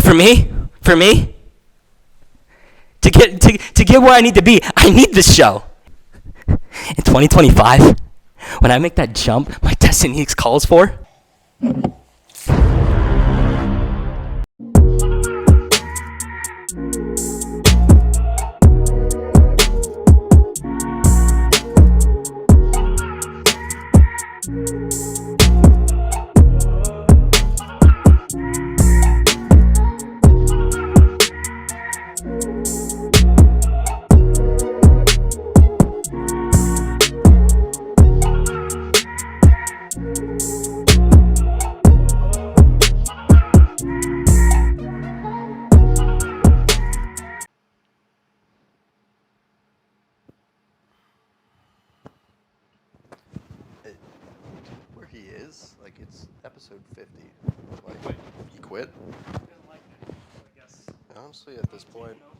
for me, to get where I need to be, I need this show. In 2025, when I make that jump my destiny calls for, where he is, like, it's episode 50. Like, he quit? Honestly, at this point. Nope.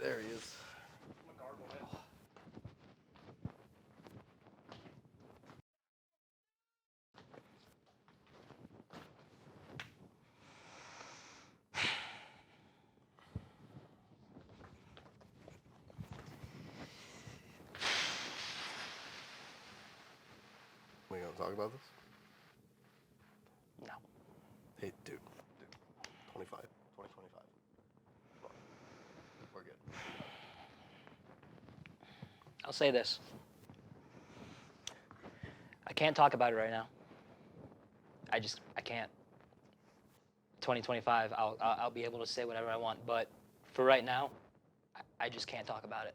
There he is. We gonna talk about this? no. Hey, dude. 2025. Come on. We're good. I'll say this. I can't talk about it right now. I can't. 2025, I'll be able to say whatever I want, but for right now, I just can't talk about it.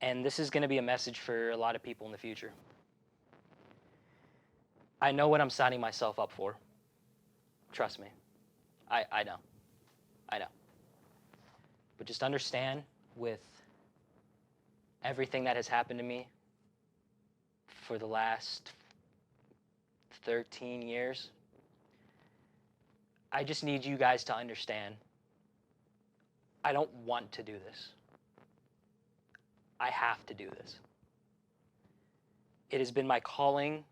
And this is going to be a message for a lot of people in the future. I know what I'm signing myself up for. Trust me. I know. But just understand, with everything that has happened to me for the last 13 years, I just need you guys to understand, I don't want to do this. I have to do this. It has been my calling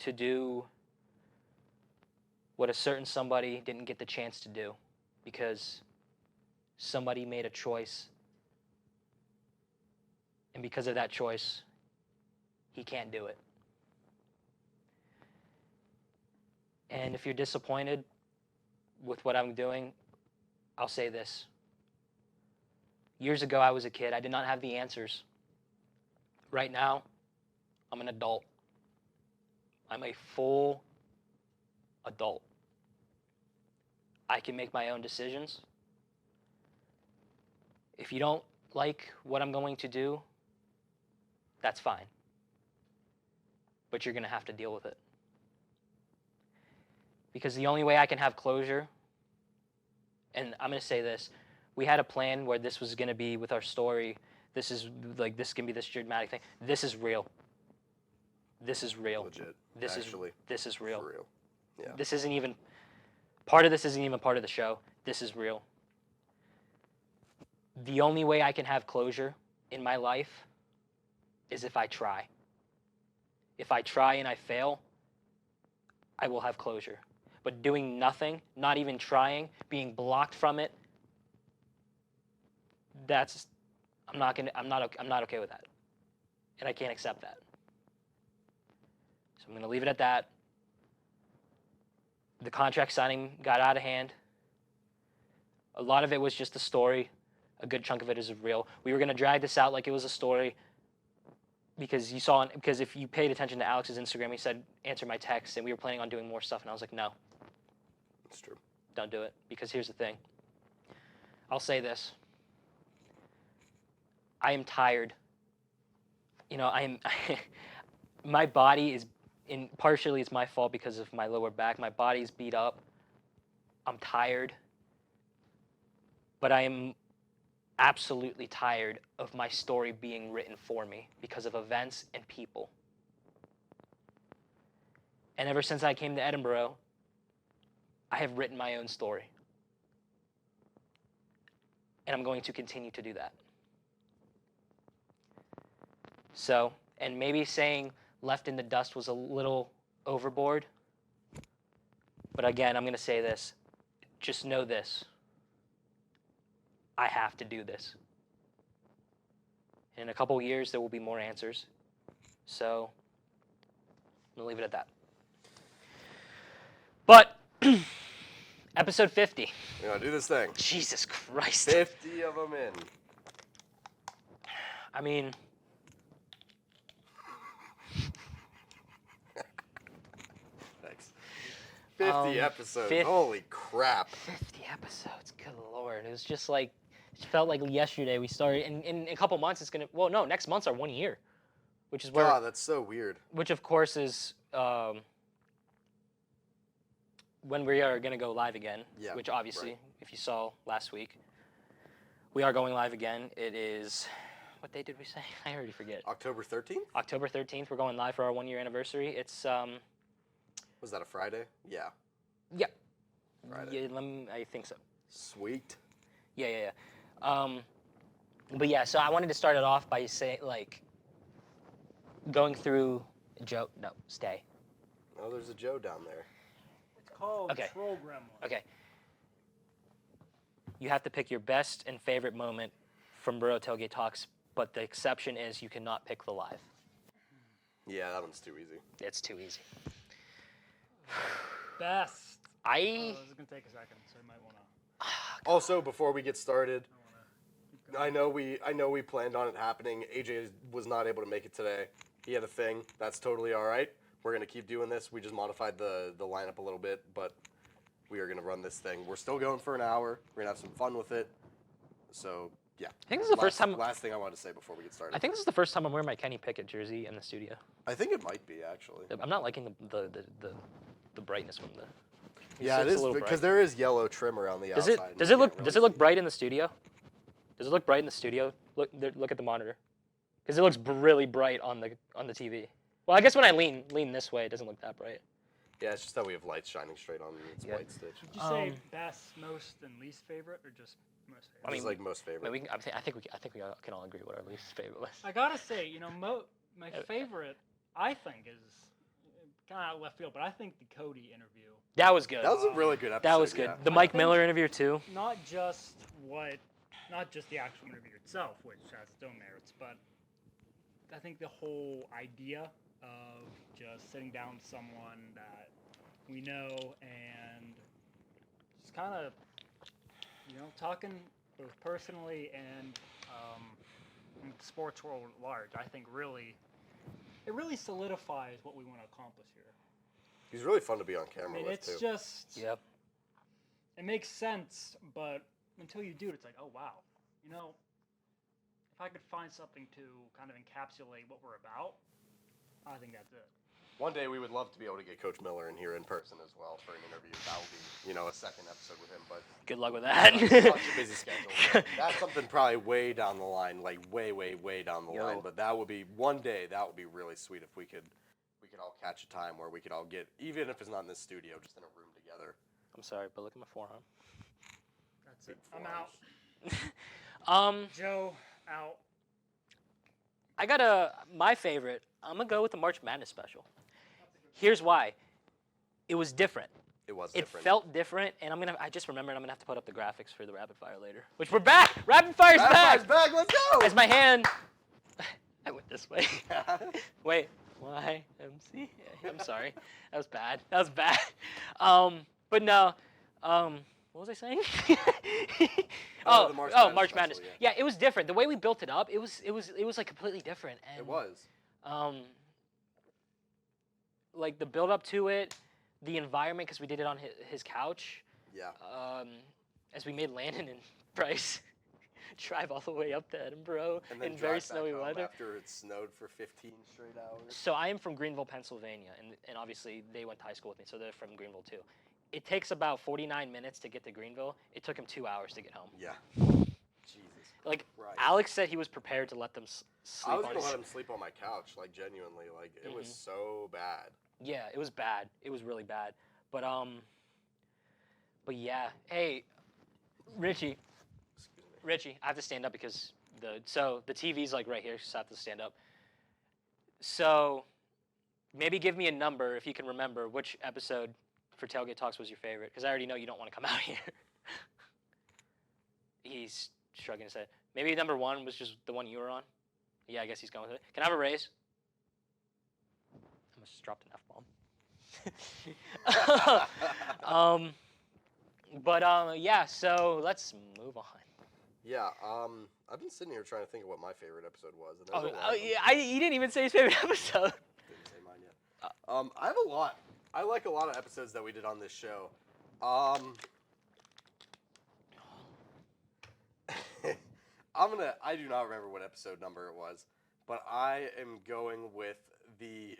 to do what a certain somebody didn't get the chance to do because somebody made a choice, and because of that choice, he can't do it. And if you're disappointed with what I'm doing, I'll say this. Years ago, I was a kid. I did not have the answers. Right now, I'm an adult. I'm a full adult. I can make my own decisions. If you don't like what I'm going to do, that's fine. But you're going to have to deal with it. Because the only way I can have closure, and I'm going to say this, we had a plan where this was going to be with our story. This can be this dramatic thing. This is real. This is real. Legit. This is real. For real. Yeah. This isn't even part of the show. This is real. The only way I can have closure in my life is if I try. If I try and I fail, I will have closure. But doing nothing, not even trying, being blocked from it, I'm not okay with that. And I can't accept that. So I'm going to leave it at that. The contract signing got out of hand. A lot of it was just a story. A good chunk of it is real. We were going to drag this out like it was a story because if you paid attention to Alex's Instagram, he said, answer my text, and we were planning on doing more stuff, and I was like, no. That's true. Don't do it, because here's the thing. I'll say this. I am tired. My body is, partially it's my fault because of my lower back. My body's beat up. I'm tired. But I am absolutely tired of my story being written for me because of events and people. And ever since I came to Edinboro, I have written my own story. And I'm going to continue to do that. So, and maybe saying left in the dust was a little overboard. But again, I'm going to say this. Just know this. I have to do this. In a couple years, there will be more answers. So, I'm going to leave it at that. But, episode 50. We're going to do this thing. Jesus Christ. 50 of them in. I mean... Thanks. 50 episodes. Holy crap. 50 episodes. Good Lord. It was just like... It felt like yesterday we started. In a couple months, it's going to... Well, no, next month's our 1 year. Which is where... God, that's so weird. Which, of course, is... when we are going to go live again. Yeah, which, obviously, right. if you saw last week, we are going live again. It is... What day did we say? I already forget. October 13th? October 13th. We're going live for our 1 year anniversary. It's... Was that a Friday? Yeah. Yeah. Friday. Yeah, I think so. Sweet. Yeah. But yeah, so I wanted to start it off by saying, like, going through Joe. No, stay. Oh, there's a Joe down there. It's called Okay. Troll Gremlin. Okay. You have to pick your best and favorite moment from Boro Tailgate Talks, but the exception is you cannot pick the live. Yeah, that one's too easy. It's too easy. Best. I This is gonna take a second, so you might wanna. Also, before we get started, Keep going. I know we planned on it happening. AJ was not able to make it today. He had a thing. That's totally all right. We're gonna keep doing this. We just modified the lineup a little bit, but we are gonna run this thing. We're still going for an hour. We're gonna have some fun with it. So yeah. I think this is the first time. Last thing I wanted to say before we get started. I think this is the first time I'm wearing my Kenny Pickett jersey in the studio. I think it might be actually. I'm not liking the brightness from the. Yeah, it it's a is little because bright. there is yellow trim around the Does outside. it does it look bright in the studio? Does it look bright in the studio? Look at the monitor, because it looks really bright on the TV. Well, I guess when I lean this way, it doesn't look that bright. Yeah, it's just that we have lights shining straight on its Yeah. white stitch. Did you say best, most, and least favorite, or just most favorite? I mean, It's like most favorite. I mean, I think we can all agree what our least favorite was. I gotta say, my favorite, I think, is kind of out of left field, but I think the Cody interview. That was good. That was a really good episode. That was good. Yeah. The Mike Miller interview too. Not just the actual interview itself, which has its own merits, but I think the whole idea of just sitting down with someone that we know and just kind of, talking both personally and in the sports world at large, I think it really solidifies what we want to accomplish here. He's really fun to be on camera I mean, with it's too. just, Yep. it makes sense, but until you do it, it's like, oh wow, if I could find something to kind of encapsulate what we're about, I think that's it. One day we would love to be able to get Coach Miller in here in person as well for an interview. That would be, a second episode with him, but Good luck with that. such a busy schedule. That's something probably way down the line, like way down the line. But that would be one day. That would be really sweet if we could all catch a time where we could all get, even if it's not in this studio, just in a room together. I'm sorry, but look at my forearm. That's it. Big I'm forearms. out. Joe, out. I got my favorite. I'm gonna go with the March Madness special. Here's why. It was different. It was It different. felt different, and I just remembered I'm gonna have to put up the graphics for the rapid fire later. Which we're back. Rapid fire's Rapid back. fire's back. Let's go. As my hand. I went this way. Wait. YMC? Yeah, I'm sorry. That was bad. But no. What was I saying? The March Madness. special, Yeah, it was different. The way we built it up, it was like completely different. And, It was. like the build up to it, the environment, because we did it on his couch. Yeah. As we made Landon and Bryce drive all the way up to Edinburgh And then in very drive back snowy home weather. after it snowed for 15 straight hours. So I am from Greenville, Pennsylvania, and obviously they went to high school with me, so they're from Greenville too. It takes about 49 minutes to get to Greenville. It took him 2 hours to get home. Yeah. Jesus. Like, Christ. Alex said he was prepared to let them sleep I was on gonna his... let him sleep on my couch, like genuinely, like it was so bad. Yeah, it was bad. It was really bad. But yeah. Hey, Richie, I have to stand up because the TV's like right here, so I have to stand up. So maybe give me a number if you can remember which episode for Tailgate Talks was your favorite, because I already know you don't want to come out here. He's shrugging his head. Maybe number 1 was just the one you were on. Yeah, I guess he's going with it. Can I have a raise? I almost dropped an F-bomb. Yeah, so let's move on. Yeah, I've been sitting here trying to think of what my favorite episode was. And there's a lot of them. Yeah, he didn't even say his favorite episode. Didn't say mine yet. I have a lot. I like a lot of episodes that we did on this show. I do not remember what episode number it was, but I am going with the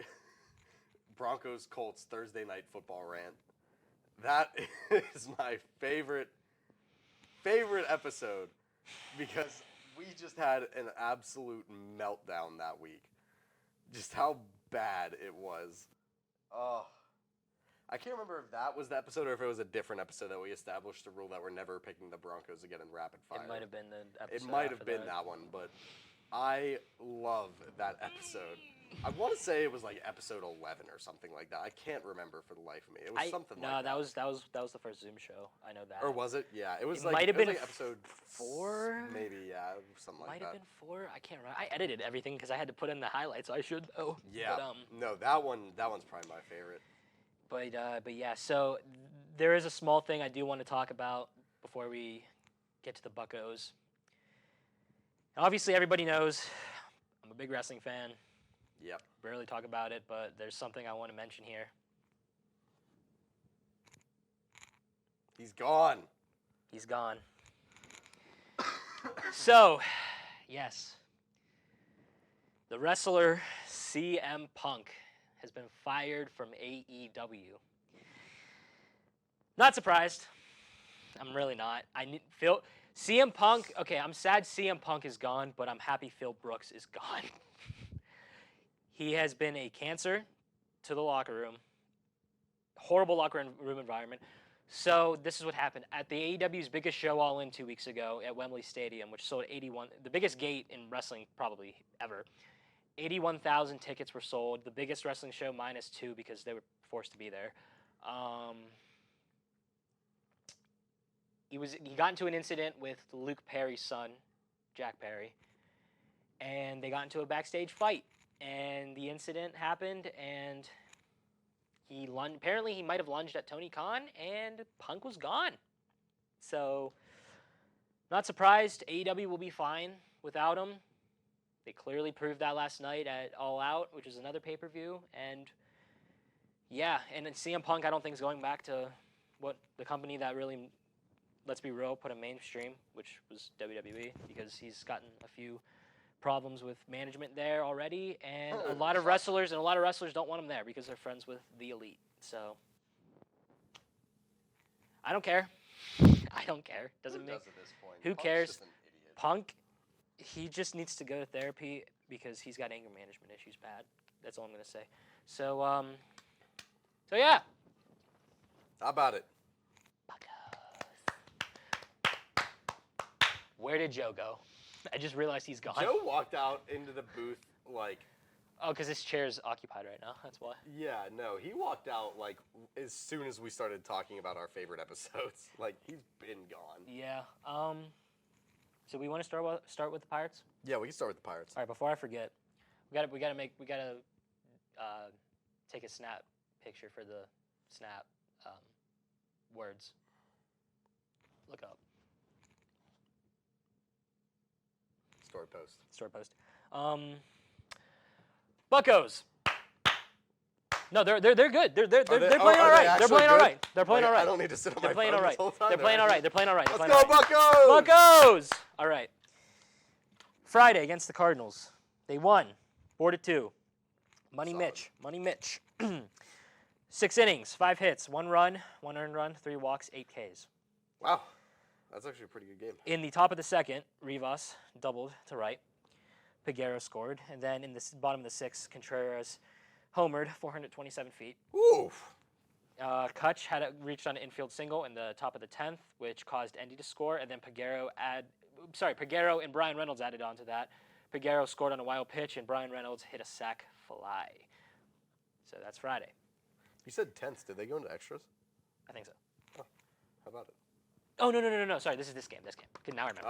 Broncos Colts Thursday night football rant. That is my favorite episode because we just had an absolute meltdown that week. Just how bad it was. Oh, I can't remember if that was the episode or if it was a different episode that we established the rule that we're never picking the Broncos again in rapid fire. It might have been the episode. It might have been that one, but I love that episode. I want to say it was like episode 11 or something like that. I can't remember for the life of me. It was something like that. No, that was the first Zoom show. I know that. Or was it? Yeah, it was It might have been like episode 4. Maybe, yeah, something like Might that. have been 4. I can't remember. I edited everything because I had to put in the highlights, so I should know. Yeah. But, no, that one's probably my favorite. But yeah, so there is a small thing I do want to talk about before we get to the Buccos. Obviously, everybody knows I'm a big wrestling fan. Yep. Rarely talk about it, but there's something I want to mention here. He's gone. He's gone. So, yes. The wrestler CM Punk has been fired from AEW. Not surprised. I'm really not. CM Punk, okay, I'm sad CM Punk is gone, but I'm happy Phil Brooks is gone. He has been a cancer to the locker room. Horrible locker room environment. So this is what happened. At the AEW's biggest show All In 2 weeks ago at Wembley Stadium, which sold 81, the biggest gate in wrestling probably ever, 81,000 tickets were sold. The biggest wrestling show minus 2 because they were forced to be there. He got into an incident with Luke Perry's son, Jack Perry, and they got into a backstage fight. And the incident happened, and apparently he might have lunged at Tony Khan, and Punk was gone. So, not surprised. AEW will be fine without him. They clearly proved that last night at All Out, which is another pay-per-view. And, yeah, and then CM Punk I don't think is going back to what the company that really, let's be real, put him mainstream, which was WWE, because he's gotten a few problems with management there already, and a lot of wrestlers don't want him there because they're friends with the elite. So I don't care. I don't care. Doesn't make. Does at this point? Who Punk's cares? just an idiot. Punk, he just needs to go to therapy because he's got anger management issues bad. That's all I'm gonna say. So yeah. How about it? Where did Joe go? I just realized he's gone. Joe walked out into the booth like. Oh, because his chair's occupied right now. That's why. Yeah, no, he walked out like as soon as we started talking about our favorite episodes. Like he's been gone. Yeah. So we want to start with the Pirates. Yeah, we can start with the Pirates. All right. Before I forget, we gotta take a snap picture for the snap words. Look up. Story post. Buccos. No, they're good. They're playing all right. They're playing all right. They're playing all right. I don't need to sit on They're my playing phone all right. this whole time. They're playing all right. They're playing all right. Let's go, Buccos! Buccos! All right. Friday against the Cardinals. They won 4-2. Money Mitch. 6 innings, 5 hits, 1 run, 1 earned run, 3 walks, 8 Ks. Wow. That's actually a pretty good game. In the top of the second, Rivas doubled to right. Peguero scored. And then in the bottom of the 6th, Contreras homered 427 feet. Oof. Kutch had reached on an infield single in the top of the 10th, which caused Endy to score. And then Peguero and Brian Reynolds added on to that. Peguero scored on a wild pitch, and Brian Reynolds hit a sac fly. So that's Friday. You said tenths. Did they go into extras? I think so. How about it? Oh, no. Sorry, this game. Okay, now I remember.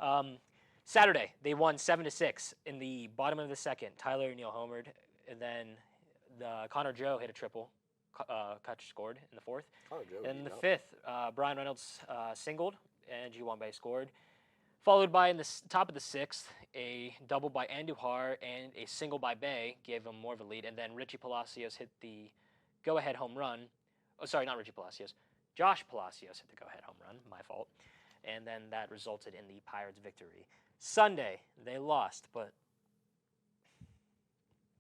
Okay. Saturday, they won 7-6 in the bottom of the second. Tyler Neal homered, and then Connor Joe hit a triple. Kutch scored in the fourth. Connor Joe And in the beat up. fifth, Brian Reynolds singled, and Jiwon scored. Followed by in the top of the sixth, a double by Andujar and a single by Bay gave him more of a lead. And then Richie Palacios hit the go-ahead home run. Oh, sorry, not Richie Palacios. Josh Palacios hit the go-ahead home run. My fault. And then that resulted in the Pirates' victory. Sunday, they lost, but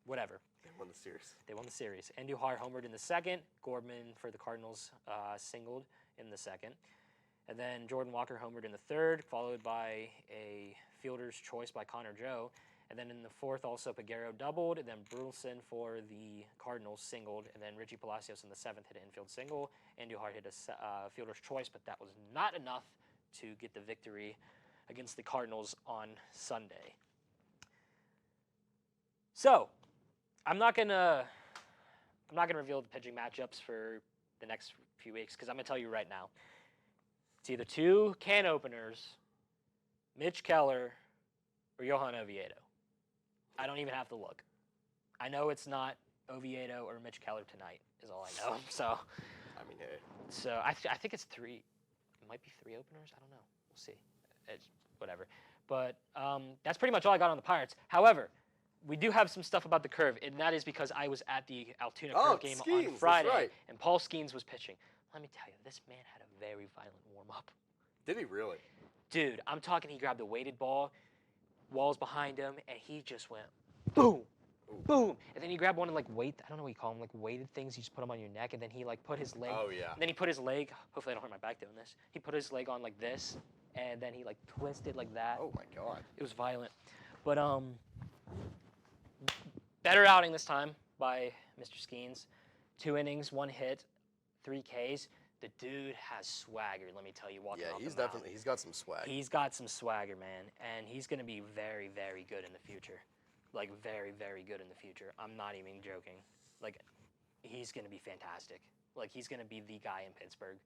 whatever. They won the series. They won the series. Andujar homered in the second. Gorman for the Cardinals singled in the second. And then Jordan Walker homered in the third, followed by a fielder's choice by Connor Joe. And then in the fourth, also Peguero doubled. And then Brulson for the Cardinals singled. And then Richie Palacios in the seventh hit an infield single. Andujar hit a fielder's choice, but that was not enough to get the victory against the Cardinals on Sunday. So, I'm not gonna reveal the pitching matchups for the next few weeks because I'm gonna tell you right now. It's either two can openers, Mitch Keller, or Johan Oviedo. I don't even have to look. I know it's not Oviedo or Mitch Keller tonight, is all I know. So, I mean, hey. So I think it's three. It might be three openers. I don't know. We'll see. It's whatever. But that's pretty much all I got on the Pirates. However, we do have some stuff about the curve, and that is because I was at the Altoona curve game Skeens, on that's Friday, right. and Paul Skeens was pitching. Let me tell you, this man had a very violent warm-up. Did he really? Dude, I'm talking he grabbed a weighted ball, walls behind him, and he just went boom, boom. And then he grabbed one of like I don't know what you call them, like weighted things. You just put them on your neck, and then he like put his leg. Oh, yeah. And then he put his leg, hopefully I don't hurt my back doing this. He put his leg on like this, and then he like twisted like that. Oh, my God. It was violent. But better outing this time by Mr. Skeens. 2 innings, 1 hit, 3 Ks. The dude has swagger, let me tell you, walking off the mound. He's got some swag. He's got some swagger, man, and he's going to be very, very good in the future. Like, very, very good in the future. I'm not even joking. Like, he's going to be fantastic. Like, he's going to be the guy in Pittsburgh.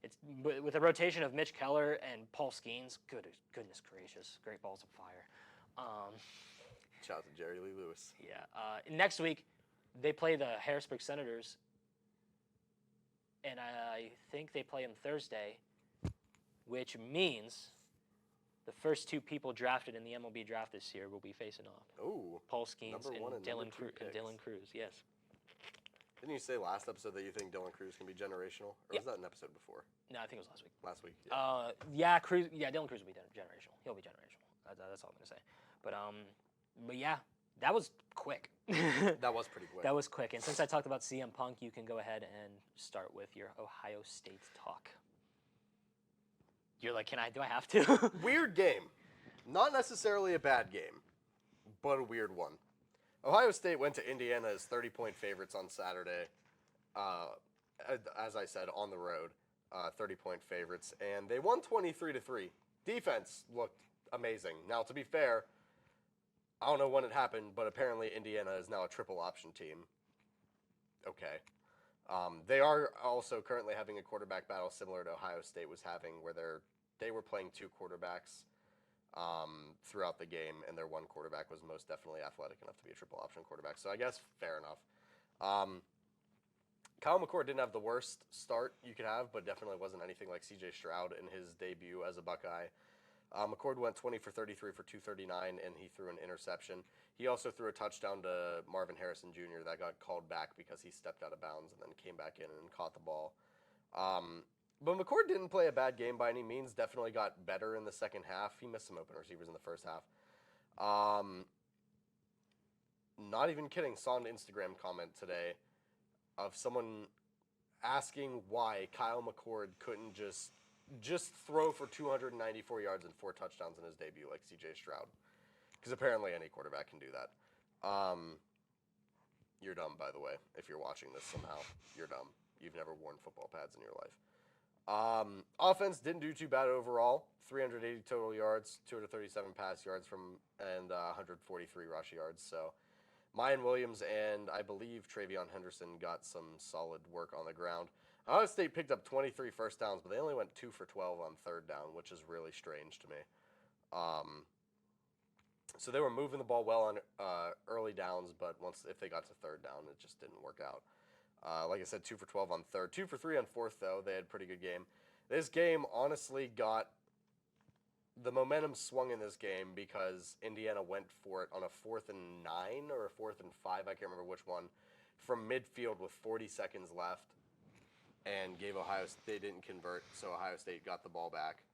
It's with a rotation of Mitch Keller and Paul Skeens, goodness gracious, great balls of fire. Shout out to Jerry Lee Lewis. Yeah. Next week, they play the Harrisburg Senators, and I think they play them Thursday, which means the first 2 people drafted in the MLB draft this year will be facing off. Ooh. Paul Skeens Number 1 and and number Dylan 2 and Dylan Cruz. Yes. Didn't you say last episode that you think Dylan Cruz can be generational? Or was that an episode before? No, I think it was last week. Last week? Yeah. Cruz. Yeah, Dylan Cruz will be generational. He'll be generational. That's all I'm gonna say. But yeah, that was quick. That was pretty quick. That was quick. And since I talked about CM Punk, you can go ahead and start with your Ohio State talk. You're like, do I have to? Weird game. Not necessarily a bad game, but a weird one. Ohio State went to Indiana as 30-point favorites on Saturday. As I said, on the road, 30-point favorites, and they won 23-3. Defense looked amazing. Now, to be fair, I don't know when it happened, but apparently Indiana is now a triple option team. Okay. They are also currently having a quarterback battle similar to Ohio State was having, where they were playing 2 quarterbacks throughout the game, and their one quarterback was most definitely athletic enough to be a triple option quarterback. So I guess fair enough. Kyle McCord didn't have the worst start you could have, but definitely wasn't anything like C.J. Stroud in his debut as a Buckeye. McCord went 20 for 33 for 239, and he threw an interception. He also threw a touchdown to Marvin Harrison Jr. that got called back because he stepped out of bounds and then came back in and caught the ball. But McCord didn't play a bad game by any means. Definitely got better in the second half. He missed some open receivers in the first half. Not even kidding. Saw an Instagram comment today of someone asking why Kyle McCord couldn't just throw for 294 yards and 4 touchdowns in his debut like C.J. Stroud. Because apparently any quarterback can do that. You're dumb, by the way. If you're watching this somehow, you're dumb. You've never worn football pads in your life. Offense didn't do too bad overall. 380 total yards, 237 pass yards and 143 rush yards. So Mayan Williams and I believe Travion Henderson got some solid work on the ground. Ohio State picked up 23 first downs, but they only went 2 for 12 on third down, which is really strange to me. So they were moving the ball well on early downs, but if they got to third down, it just didn't work out. Like I said, 2 for 12 on third. 2 for 3 on fourth, though. They had a pretty good game. This game honestly the momentum swung in this game because Indiana went for it on a 4th and 9 or a 4th and 5, I can't remember which one, from midfield with 40 seconds left, and they didn't convert, so Ohio State got the ball back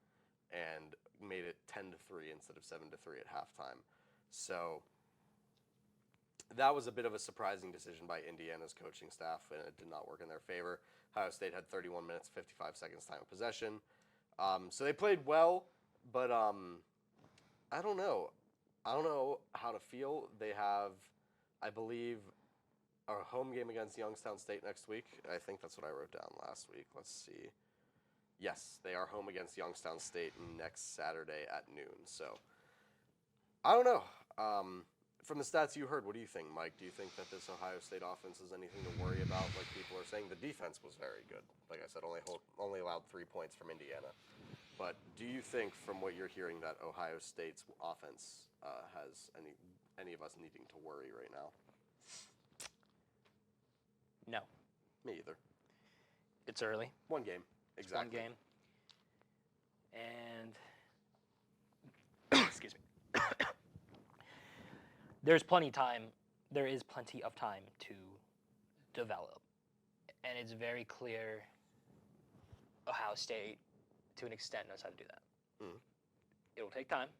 and made it 10-3 instead of 7-3 at halftime. So that was a bit of a surprising decision by Indiana's coaching staff, and it did not work in their favor. Ohio State had 31 minutes, 55 seconds time of possession. So they played well, but I don't know. I don't know how to feel. They have, I believe, a home game against Youngstown State next week. I think that's what I wrote down last week. Let's see. Yes, they are home against Youngstown State next Saturday at noon. So I don't know. From the stats you heard, what do you think, Mike? Do you think that this Ohio State offense is anything to worry about? Like people are saying, the defense was very good. Like I said, only allowed 3 points from Indiana. But do you think, from what you're hearing, that Ohio State's offense has any of us needing to worry right now? No. Me either. It's early. One game. Exactly. One game. And excuse me. There is plenty of time to develop. And it's very clear Ohio State, to an extent, knows how to do that. Mm. It'll take time.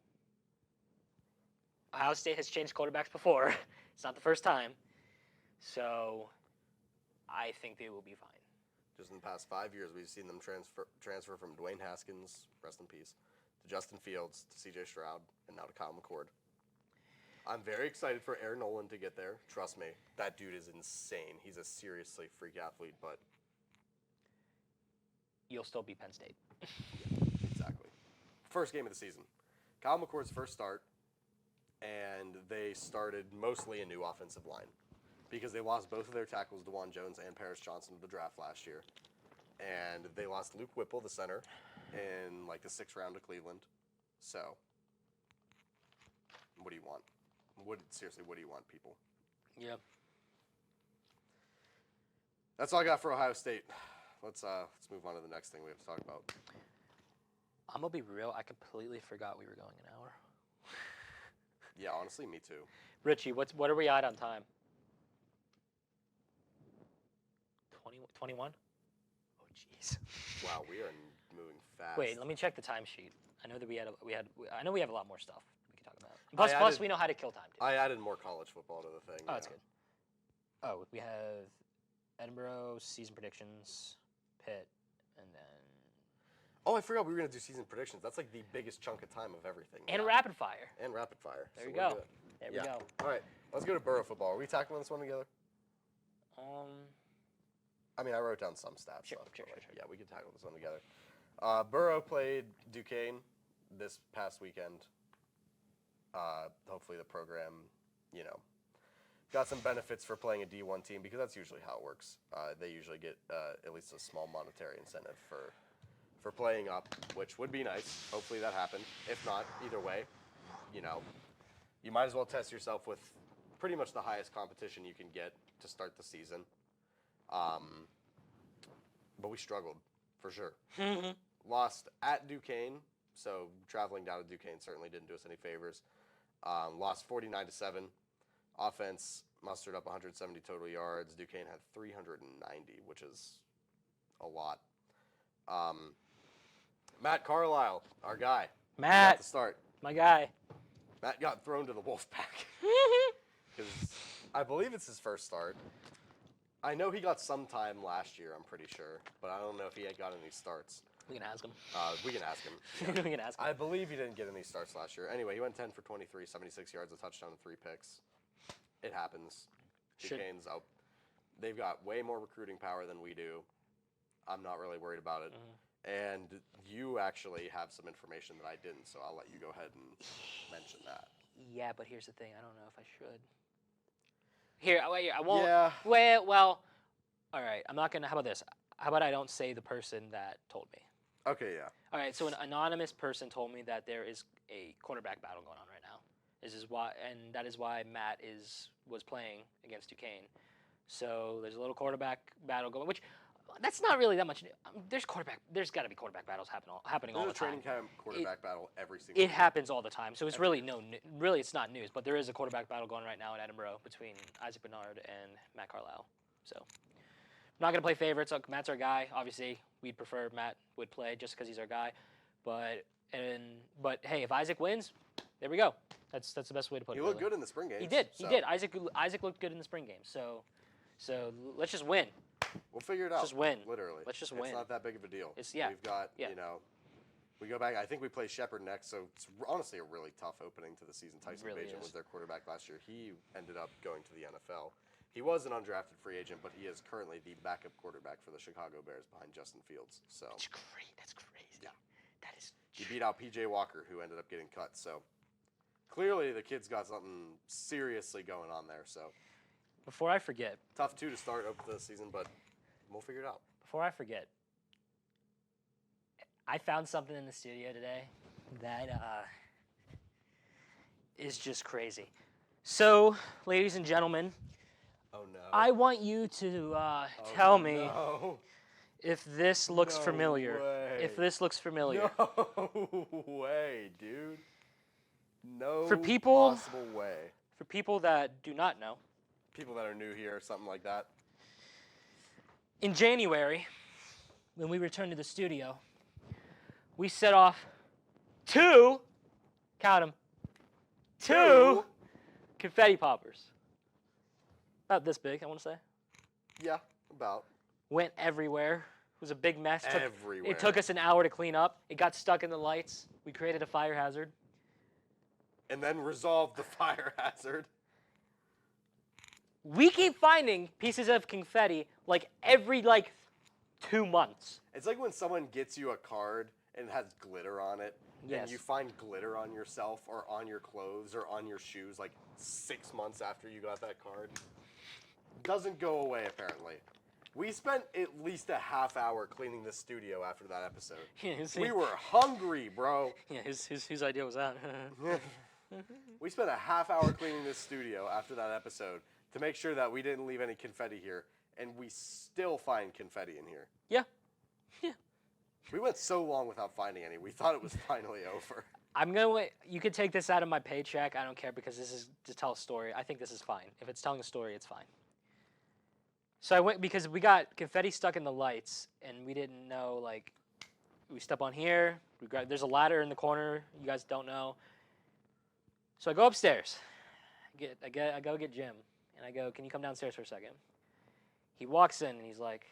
Ohio State has changed quarterbacks before. It's not the first time. So I think they will be fine. Just in the past 5 years, we've seen them transfer from Dwayne Haskins, rest in peace, to Justin Fields, to C.J. Stroud, and now to Kyle McCord. I'm very excited for Aaron Nolan to get there. Trust me, that dude is insane. He's a seriously freak athlete, but You'll still be Penn State. exactly. First game of the season. Kyle McCord's first start, and they started mostly a new offensive line because they lost both of their tackles, DeJuan Jones and Paris Johnson, to the draft last year. And they lost Luke Whipple, the center, in like the 6th round to Cleveland. So, what do you want? Seriously, what do you want, people? Yeah. That's all I got for Ohio State. Let's move on to the next thing we have to talk about. I'm going to be real. I completely forgot we were going an hour. Yeah, honestly, me too. Richie, what are we at on time? 21? Oh, jeez. Wow, we are moving fast. Wait, let me check the timesheet. I know that I know we have a lot more stuff we can talk about. Plus, we know how to kill time, too. I added more college football to the thing. Oh, that's good. Oh, we have Edinburgh, season predictions, Pitt, and then... Oh, I forgot we were going to do season predictions. That's like the biggest chunk of time of everything. And rapid fire. And rapid fire. There we go. There we go. All right, let's go to Boro football. Are we tackling this one together? I mean, I wrote down some stats. Sure. Yeah, we can tackle this one together. Boro played Duquesne this past weekend. Hopefully the program, got some benefits for playing a D1 team because that's usually how it works. They usually get at least a small monetary incentive for playing up, which would be nice. Hopefully that happened. If not, either way, you might as well test yourself with pretty much the highest competition you can get to start the season. But we struggled, for sure. Lost at Duquesne, so traveling down to Duquesne certainly didn't do us any favors. Lost 49-7. Offense mustered up 170 total yards. Duquesne had 390, which is a lot. Matt Carlisle, our guy. Matt. Got the start. My guy. Matt got thrown to the Wolfpack. Because I believe it's his first start. I know he got some time last year, I'm pretty sure. But I don't know if he had got any starts. We can ask him. We can ask him. We can ask him. I believe he didn't get any starts last year. Anyway, he went 10 for 23, 76 yards, a touchdown, and 3 picks. It happens. Duquesne's out. They've got way more recruiting power than we do. I'm not really worried about it. And you actually have some information that I didn't, so I'll let you go ahead and mention that. Yeah, but here's the thing. I don't know if I should. Here, I won't. Yeah. Well, all right. I'm not gonna. How about this? How about I don't say the person that told me? Okay, yeah. All right. So an anonymous person told me that there is a quarterback battle going on right now. This is why, and that is why Matt was playing against Duquesne. So there's a little quarterback battle going, which that's not really that much. There's got to be quarterback battles happening all There's the a training time. camp quarterback battle every single It year. happens all the time, so it's really really it's not news. But there is a quarterback battle going right now in Edinburgh between Isaac Bernard and Matt Carlisle. So I'm not gonna play favorites. Matt's our guy. Obviously, we'd prefer Matt would play just because he's our guy. But hey, if Isaac wins, there we go. That's the best way to put it. He looked really. good in the spring games. He did. so He did. Isaac looked good in the spring game. So let's just win. We'll figure it out. Just win. Literally. Let's just It's win. not that big of a deal. It's- yeah. We've got, Yeah. we go back. I think we play Shepherd next, so it's honestly a really tough opening to the season. Tyson Really Bagent is. was their quarterback last year. He ended up going to the NFL. He was an undrafted free agent, but he is currently the backup quarterback for the Chicago Bears behind Justin Fields. So That's great. That's crazy. Yeah. That is. he beat out P.J. Walker, who ended up getting cut. So clearly the kid's got something seriously going on there. So Before I forget, tough to start up the season, but we'll figure it out. I found something in the studio today that is just crazy. So, ladies and gentlemen, Oh no! I want you to tell me No. if this looks No familiar. way. If this looks familiar. No way, dude. No For people- possible way. For people that do not know, People that are new here or something like that. in January, when we returned to the studio, we set off two, count them, two confetti poppers. About this big, I want to say. Yeah, about. Went everywhere. It was a big mess. Everywhere. It took us an hour to clean up. It got stuck in the lights. We created a fire hazard. And then resolve the fire hazard. We keep finding pieces of confetti every 2 months. It's like when someone gets you a card and it has glitter on it. Yes. And you find glitter on yourself or on your clothes or on your shoes 6 months after you got that card. Doesn't go away, apparently. We spent at least a half hour cleaning the studio after that episode. We were hungry, bro. Yeah, whose idea was that? We spent a half hour cleaning this studio after that episode to make sure that we didn't leave any confetti here, and we still find confetti in here. Yeah. We went so long without finding any. We thought it was finally over. I'm gonna wait. You could take this out of my paycheck. I don't care because this is to tell a story. I think this is fine. If it's telling a story, it's fine. So I went because we got confetti stuck in the lights, and we didn't know. We step on here. There's a ladder in the corner. You guys don't know. So I go upstairs. I go get Jim, and I go, "Can you come downstairs for a second?" He walks in, and he's like,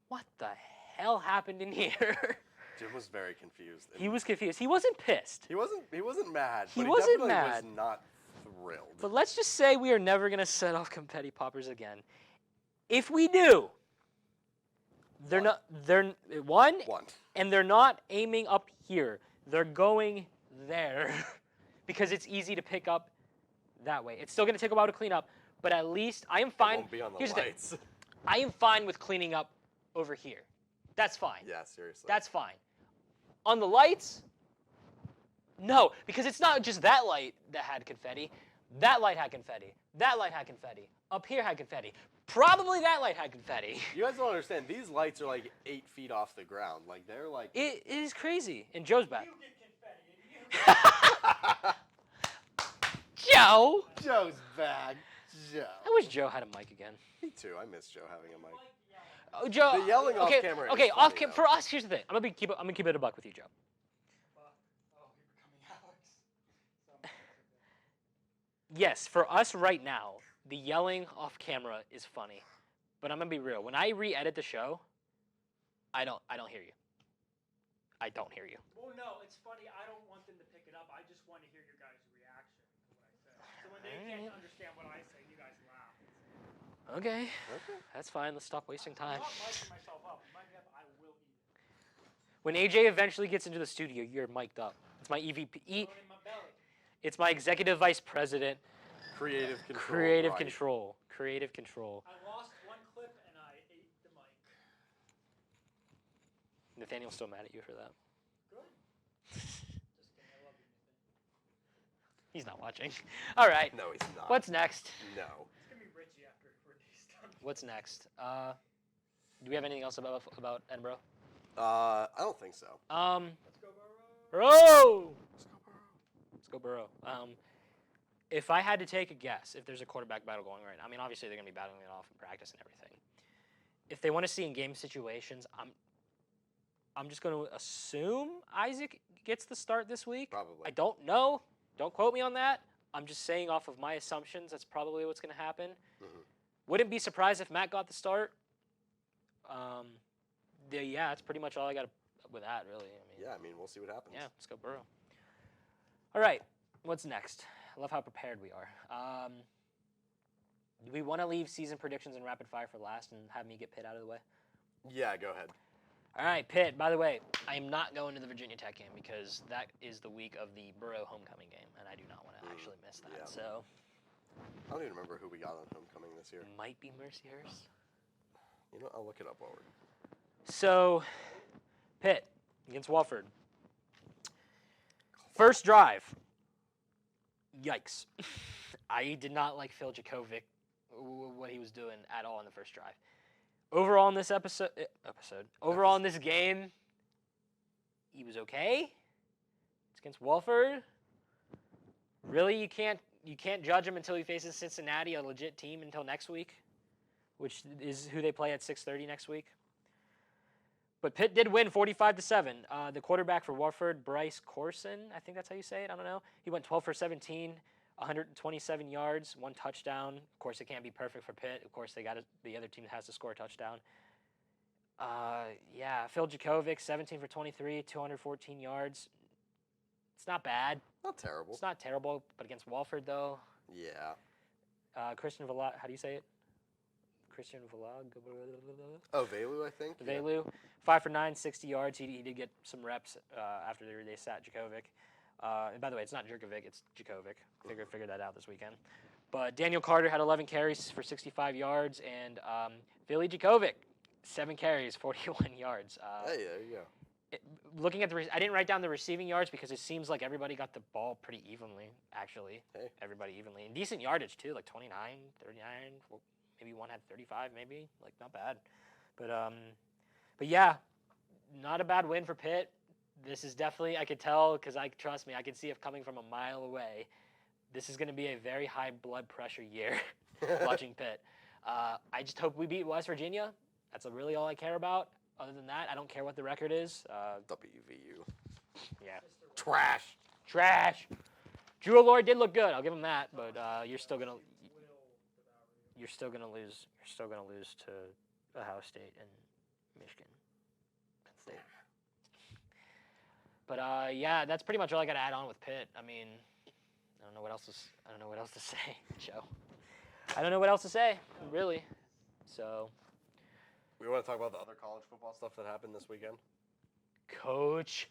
"What the hell happened in here?" Jim was very confused. He was confused. He wasn't pissed. He wasn't mad. He but wasn't definitely mad. was not thrilled. But let's just say we are never going to set off confetti poppers again. If we do, they're one, and they're not aiming up here. They're going there because it's easy to pick up that way. It's still going to take a while to clean up, but at least I am fine. It won't be on the Here's lights. the thing. I am fine with cleaning up over here. That's fine. Yeah, seriously. That's fine. On the lights, no, because it's not just that light that had confetti. That light had confetti. That light had confetti. Up here had confetti. Probably that light had confetti. You guys don't understand. These lights are 8 feet off the ground. They're It is crazy. And Joe's back. You get confetti. Joe! Joe's back. Joe. I wish Joe had a mic again. Me too. I miss Joe having a mic. Oh, Joe. The yelling off okay, camera Okay, is off funny, cam though. for us. Here's the thing. I'm gonna keep it a buck with you, Joe. Oh, you're becoming Alex. Yes, for us right now, the yelling off camera is funny, but I'm gonna be real. When I re-edit the show, I don't hear you. I don't hear you. Well, no, it's funny. I don't want them to pick it up. I just want to hear your guys' reaction to what I said. So when they can't understand what I say, you guys laugh. Okay, that's fine. Let's stop wasting time. I'm not micing myself up. Mic me up, I will eat it. When AJ eventually gets into the studio, you're mic'd up. It's my EVP. Throw it in my belly. It's my executive vice president Creative control. Creative right. control. Creative control. I lost one clip and I ate the mic. Nathaniel's still mad at you for that. Good. Just kidding. I love you, Nathan. He's not watching. All right. No, he's not. What's next? No. It's gonna be Richie after Richie's done. What's next? Do we have anything else about Edinburgh? I don't think so. Let's go, Boro. Bro! Let's go Boro. If I had to take a guess, if there's a quarterback battle going right now, I mean, obviously they're going to be battling it off in practice and everything. If they want to see in game situations, I'm just going to assume Isaac gets the start this week. Probably. I don't know. Don't quote me on that. I'm just saying off of my assumptions, that's probably what's going to happen. Mhm. Wouldn't be surprised if Matt got the start. Yeah, that's pretty much all I got with that, really. Yeah, I mean, we'll see what happens. Yeah, let's go Boro. All right, what's next? I love how prepared we are. Do we want to leave season predictions and rapid fire for last and have me get Pitt out of the way? Yeah, go ahead. All right, Pitt, by the way, I am not going to the Virginia Tech game because that is the week of the Boro homecoming game, and I do not want to actually miss that. yeah. So, I don't even remember who we got on homecoming this year. might be Mercyhurst. You know, I'll look it up while we're... So, Pitt against Wofford. First drive. Yikes. I did not like Phil Jakovic, what he was doing at all in the first drive. Overall in this overall in this game, he was okay. It's against Wofford. Really, you can't judge him until he faces Cincinnati, a legit team, until next week, which is who they play at 6:30 next week. But Pitt did win 45-7. The quarterback for Wofford, Bryce Corson, I think that's how you say it. I don't know. He went 12 for 17, 127 yards, 1 touchdown. Of course, it can't be perfect for Pitt. Of course, the other team has to score a touchdown. Phil Jakovic, 17 for 23, 214 yards. It's not bad. Not terrible. It's not terrible, but against Wofford, though. Yeah. Christian Valag, how do you say it? Christian Valag? Oh, Velu, I think. Yeah. Velu, 5 for 9, 60 yards. He did get some reps after they sat Jakovic. And by the way, it's not Jerkovic, it's Jakovic. Figured that out this weekend. But Daniel Carter had 11 carries for 65 yards, and Vili Jakovic, 7 carries, 41 yards. Hey, there you go. Looking at I didn't write down the receiving yards because it seems like everybody got the ball pretty evenly, actually. Hey. Everybody evenly. And decent yardage, too, like 29, 39. Maybe one had 35, maybe. Like, not bad. But yeah, not a bad win for Pitt. This is definitely, I could tell, because trust me, I could see it coming from a mile away. This is going to be a very high blood pressure year watching Pitt. I just hope we beat West Virginia. That's really all I care about. Other than that, I don't care what the record is. WVU. Yeah. Trash. Drew Lloyd did look good. I'll give him that, but you're still gonna lose. You're still gonna lose to Ohio State and Michigan. Penn State. But that's pretty much all I got to add on with Pitt. I mean, I don't know what else to say, Joe. I don't know what else to say, really. So. We want to talk about the other college football stuff that happened this weekend? Coach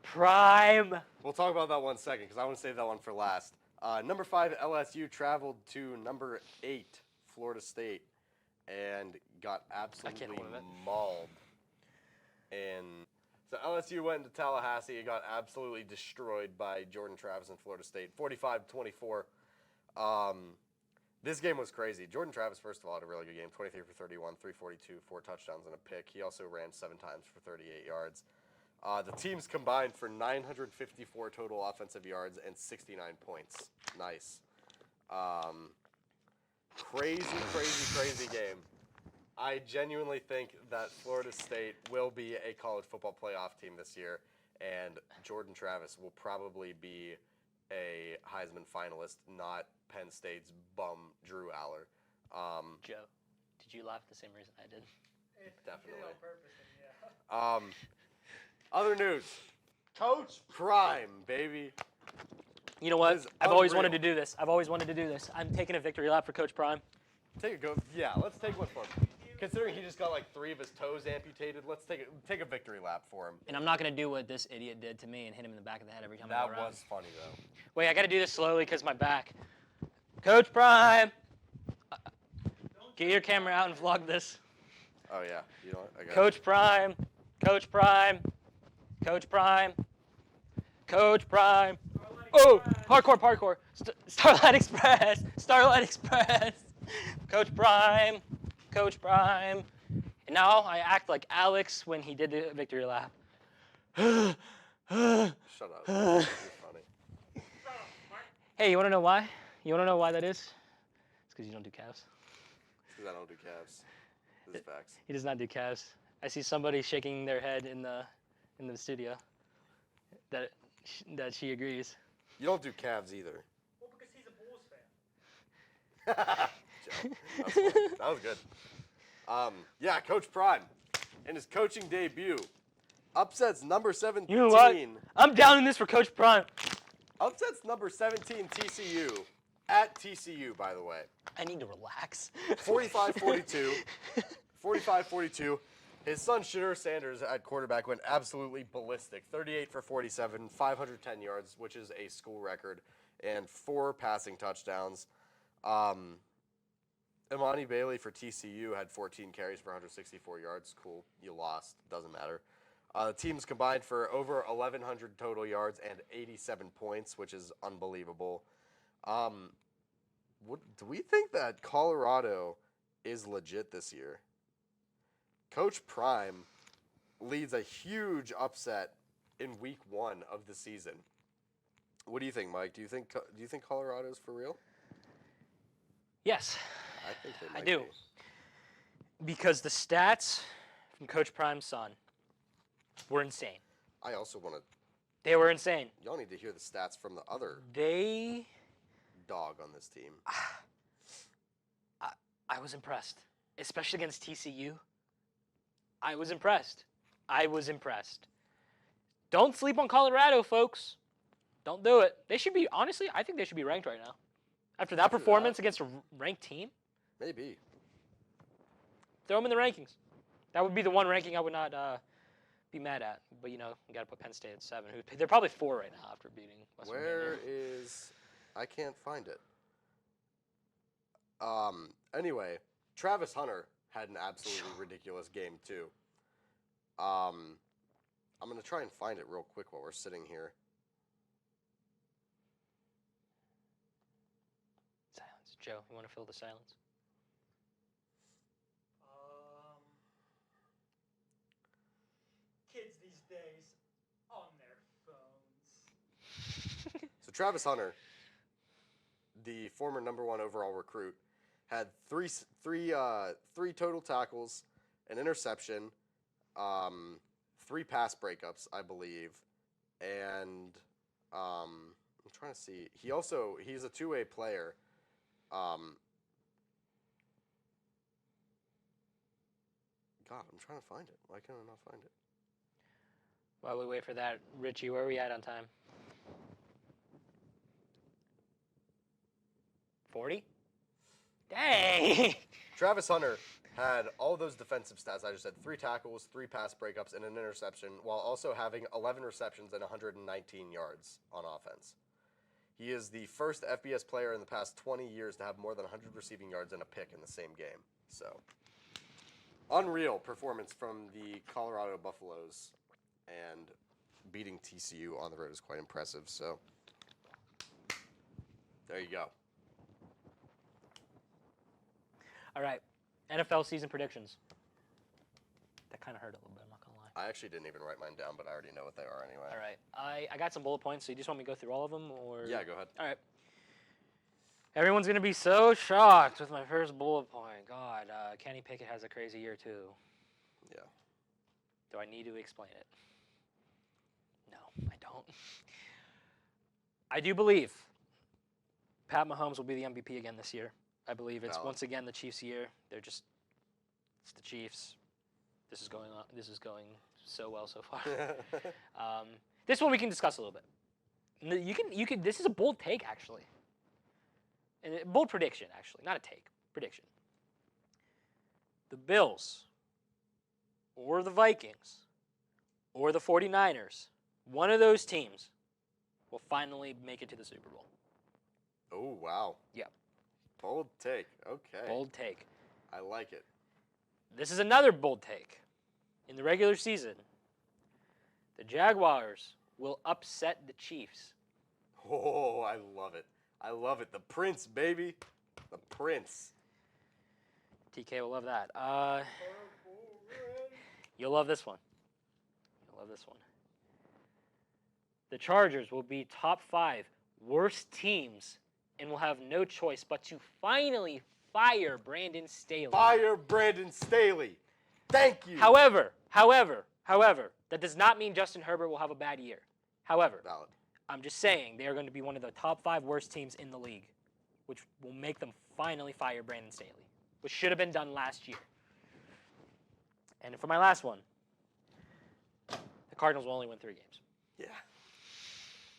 Prime. We'll talk about that one second because I want to save that one for last. Number 5, LSU traveled to number 8, Florida State, and got absolutely mauled. And so LSU went into Tallahassee and got absolutely destroyed by Jordan Travis and Florida State, 45-24. This game was crazy. Jordan Travis, first of all, had a really good game, 23 for 31, 342, 4 touchdowns and a pick. He also ran 7 times for 38 yards. The teams combined for 954 total offensive yards and 69 points. Nice. Crazy game. I genuinely think that Florida State will be a college football playoff team this year, and Jordan Travis will probably be a Heisman finalist, not Penn State's bum Drew Aller. Joe, did you laugh the same reason I did? Definitely. On purpose, yeah. Other news. Coach Prime, baby. You know what? This is I've always unreal. wanted to do this. I'm taking a victory lap for Coach Prime. Take a go. Yeah, let's take one for him. Considering he just got like 3 of his toes amputated, let's take a victory lap for him. And I'm not going to do what this idiot did to me and hit him in the back of the head every time I That go around. was funny though. Wait, I got to do this slowly because my back. Coach Prime. Get your camera out and vlog this. Oh yeah, you know what? I got Coach Prime. Coach Prime. Coach Prime. Coach Prime. Oh, parkour. Starlight Express. Starlight Express. Coach Prime. Coach Prime. And now I act like Alex when he did the victory lap. Shut up. You're funny. Hey, you want to know why? You want to know why that is? It's because you don't do calves. Because I don't do calves. This is facts. He does not do calves. I see somebody shaking their head in the studio. That she agrees. You don't do calves either. Well, because he's a Bulls fan. Joe, that's funny. That was good. Yeah, Coach Prime, in his coaching debut, upsets number 17. You know what? I'm down in this for Coach Prime. Upsets number 17 TCU at TCU, by the way. I need to relax. 45-42. 45-42. His son, Shadur Sanders, at quarterback, went absolutely ballistic. 38 for 47, 510 yards, which is a school record, and 4 passing touchdowns. Imani Bailey for TCU had 14 carries for 164 yards. Cool. You lost. Doesn't matter. The teams combined for over 1,100 total yards and 87 points, which is unbelievable. Do we think that Colorado is legit this year? Coach Prime leads a huge upset in week 1 of the season. What do you think, Mike? Do you think Colorado's for real? Yes, I think they might I do. be. Because the stats from Coach Prime's son were insane. I also want to. They were insane. Y'all need to hear the stats from the other They. dog on this team. I was impressed, especially against TCU. I was impressed. Don't sleep on Colorado, folks. Don't do it. They should be, honestly, I think they should be ranked right now. After that performance against a ranked team, Maybe. throw them in the rankings. That would be the one ranking I would not be mad at. But, you got to put Penn State at 7. They're probably 4 right now after beating West Where Virginia. is? I can't find it. Anyway, Travis Hunter had an absolutely ridiculous game too. I'm gonna try and find it real quick while we're sitting here. Silence. Joe, you want to fill the silence? Kids these days on their phones. So Travis Hunter, the former number 1 overall recruit, had three total tackles, an interception, 3 pass breakups, I believe, and I'm trying to see. He's a 2-way player. God, I'm trying to find it. Why can I not find it? While we wait for that, Richie, where are we at on time? 40? Dang! Travis Hunter had all those defensive stats. I just said 3 tackles, 3 pass breakups, and an interception, while also having 11 receptions and 119 yards on offense. He is the first FBS player in the past 20 years to have more than 100 receiving yards and a pick in the same game. So, unreal performance from the Colorado Buffaloes, and beating TCU on the road is quite impressive. So, there you go. All right, NFL season predictions. That kind of hurt a little bit, I'm not going to lie. I actually didn't even write mine down, but I already know what they are anyway. All right, I got some bullet points, so you just want me to go through all of them? Or Yeah, go ahead. All right. Everyone's going to be so shocked with my first bullet point. God, Kenny Pickett has a crazy year, too. Yeah. Do I need to explain it? No, I don't. I do believe Pat Mahomes will be the MVP again this year. I believe it's once again the Chiefs' year. It's the Chiefs. This is going so well so far. This one we can discuss a little bit. You can. This is a bold take actually. And a bold prediction actually, not a take. Prediction. The Bills or the Vikings or the 49ers, one of those teams will finally make it to the Super Bowl. Oh, wow. Yeah. Bold take. Okay. Bold take. I like it. This is another bold take. In the regular season, the Jaguars will upset the Chiefs. Oh, I love it. I love it. The Prince, baby. The Prince. TK will love that. You'll love this one. You'll love this one. The Chargers will be top 5 worst teams and will have no choice but to finally fire Brandon Staley. Fire Brandon Staley. Thank you. However, that does not mean Justin Herbert will have a bad year. However, Valid. I'm just saying they are going to be one of the top 5 worst teams in the league, which will make them finally fire Brandon Staley, which should have been done last year. And for my last one, the Cardinals will only win 3 games. Yeah.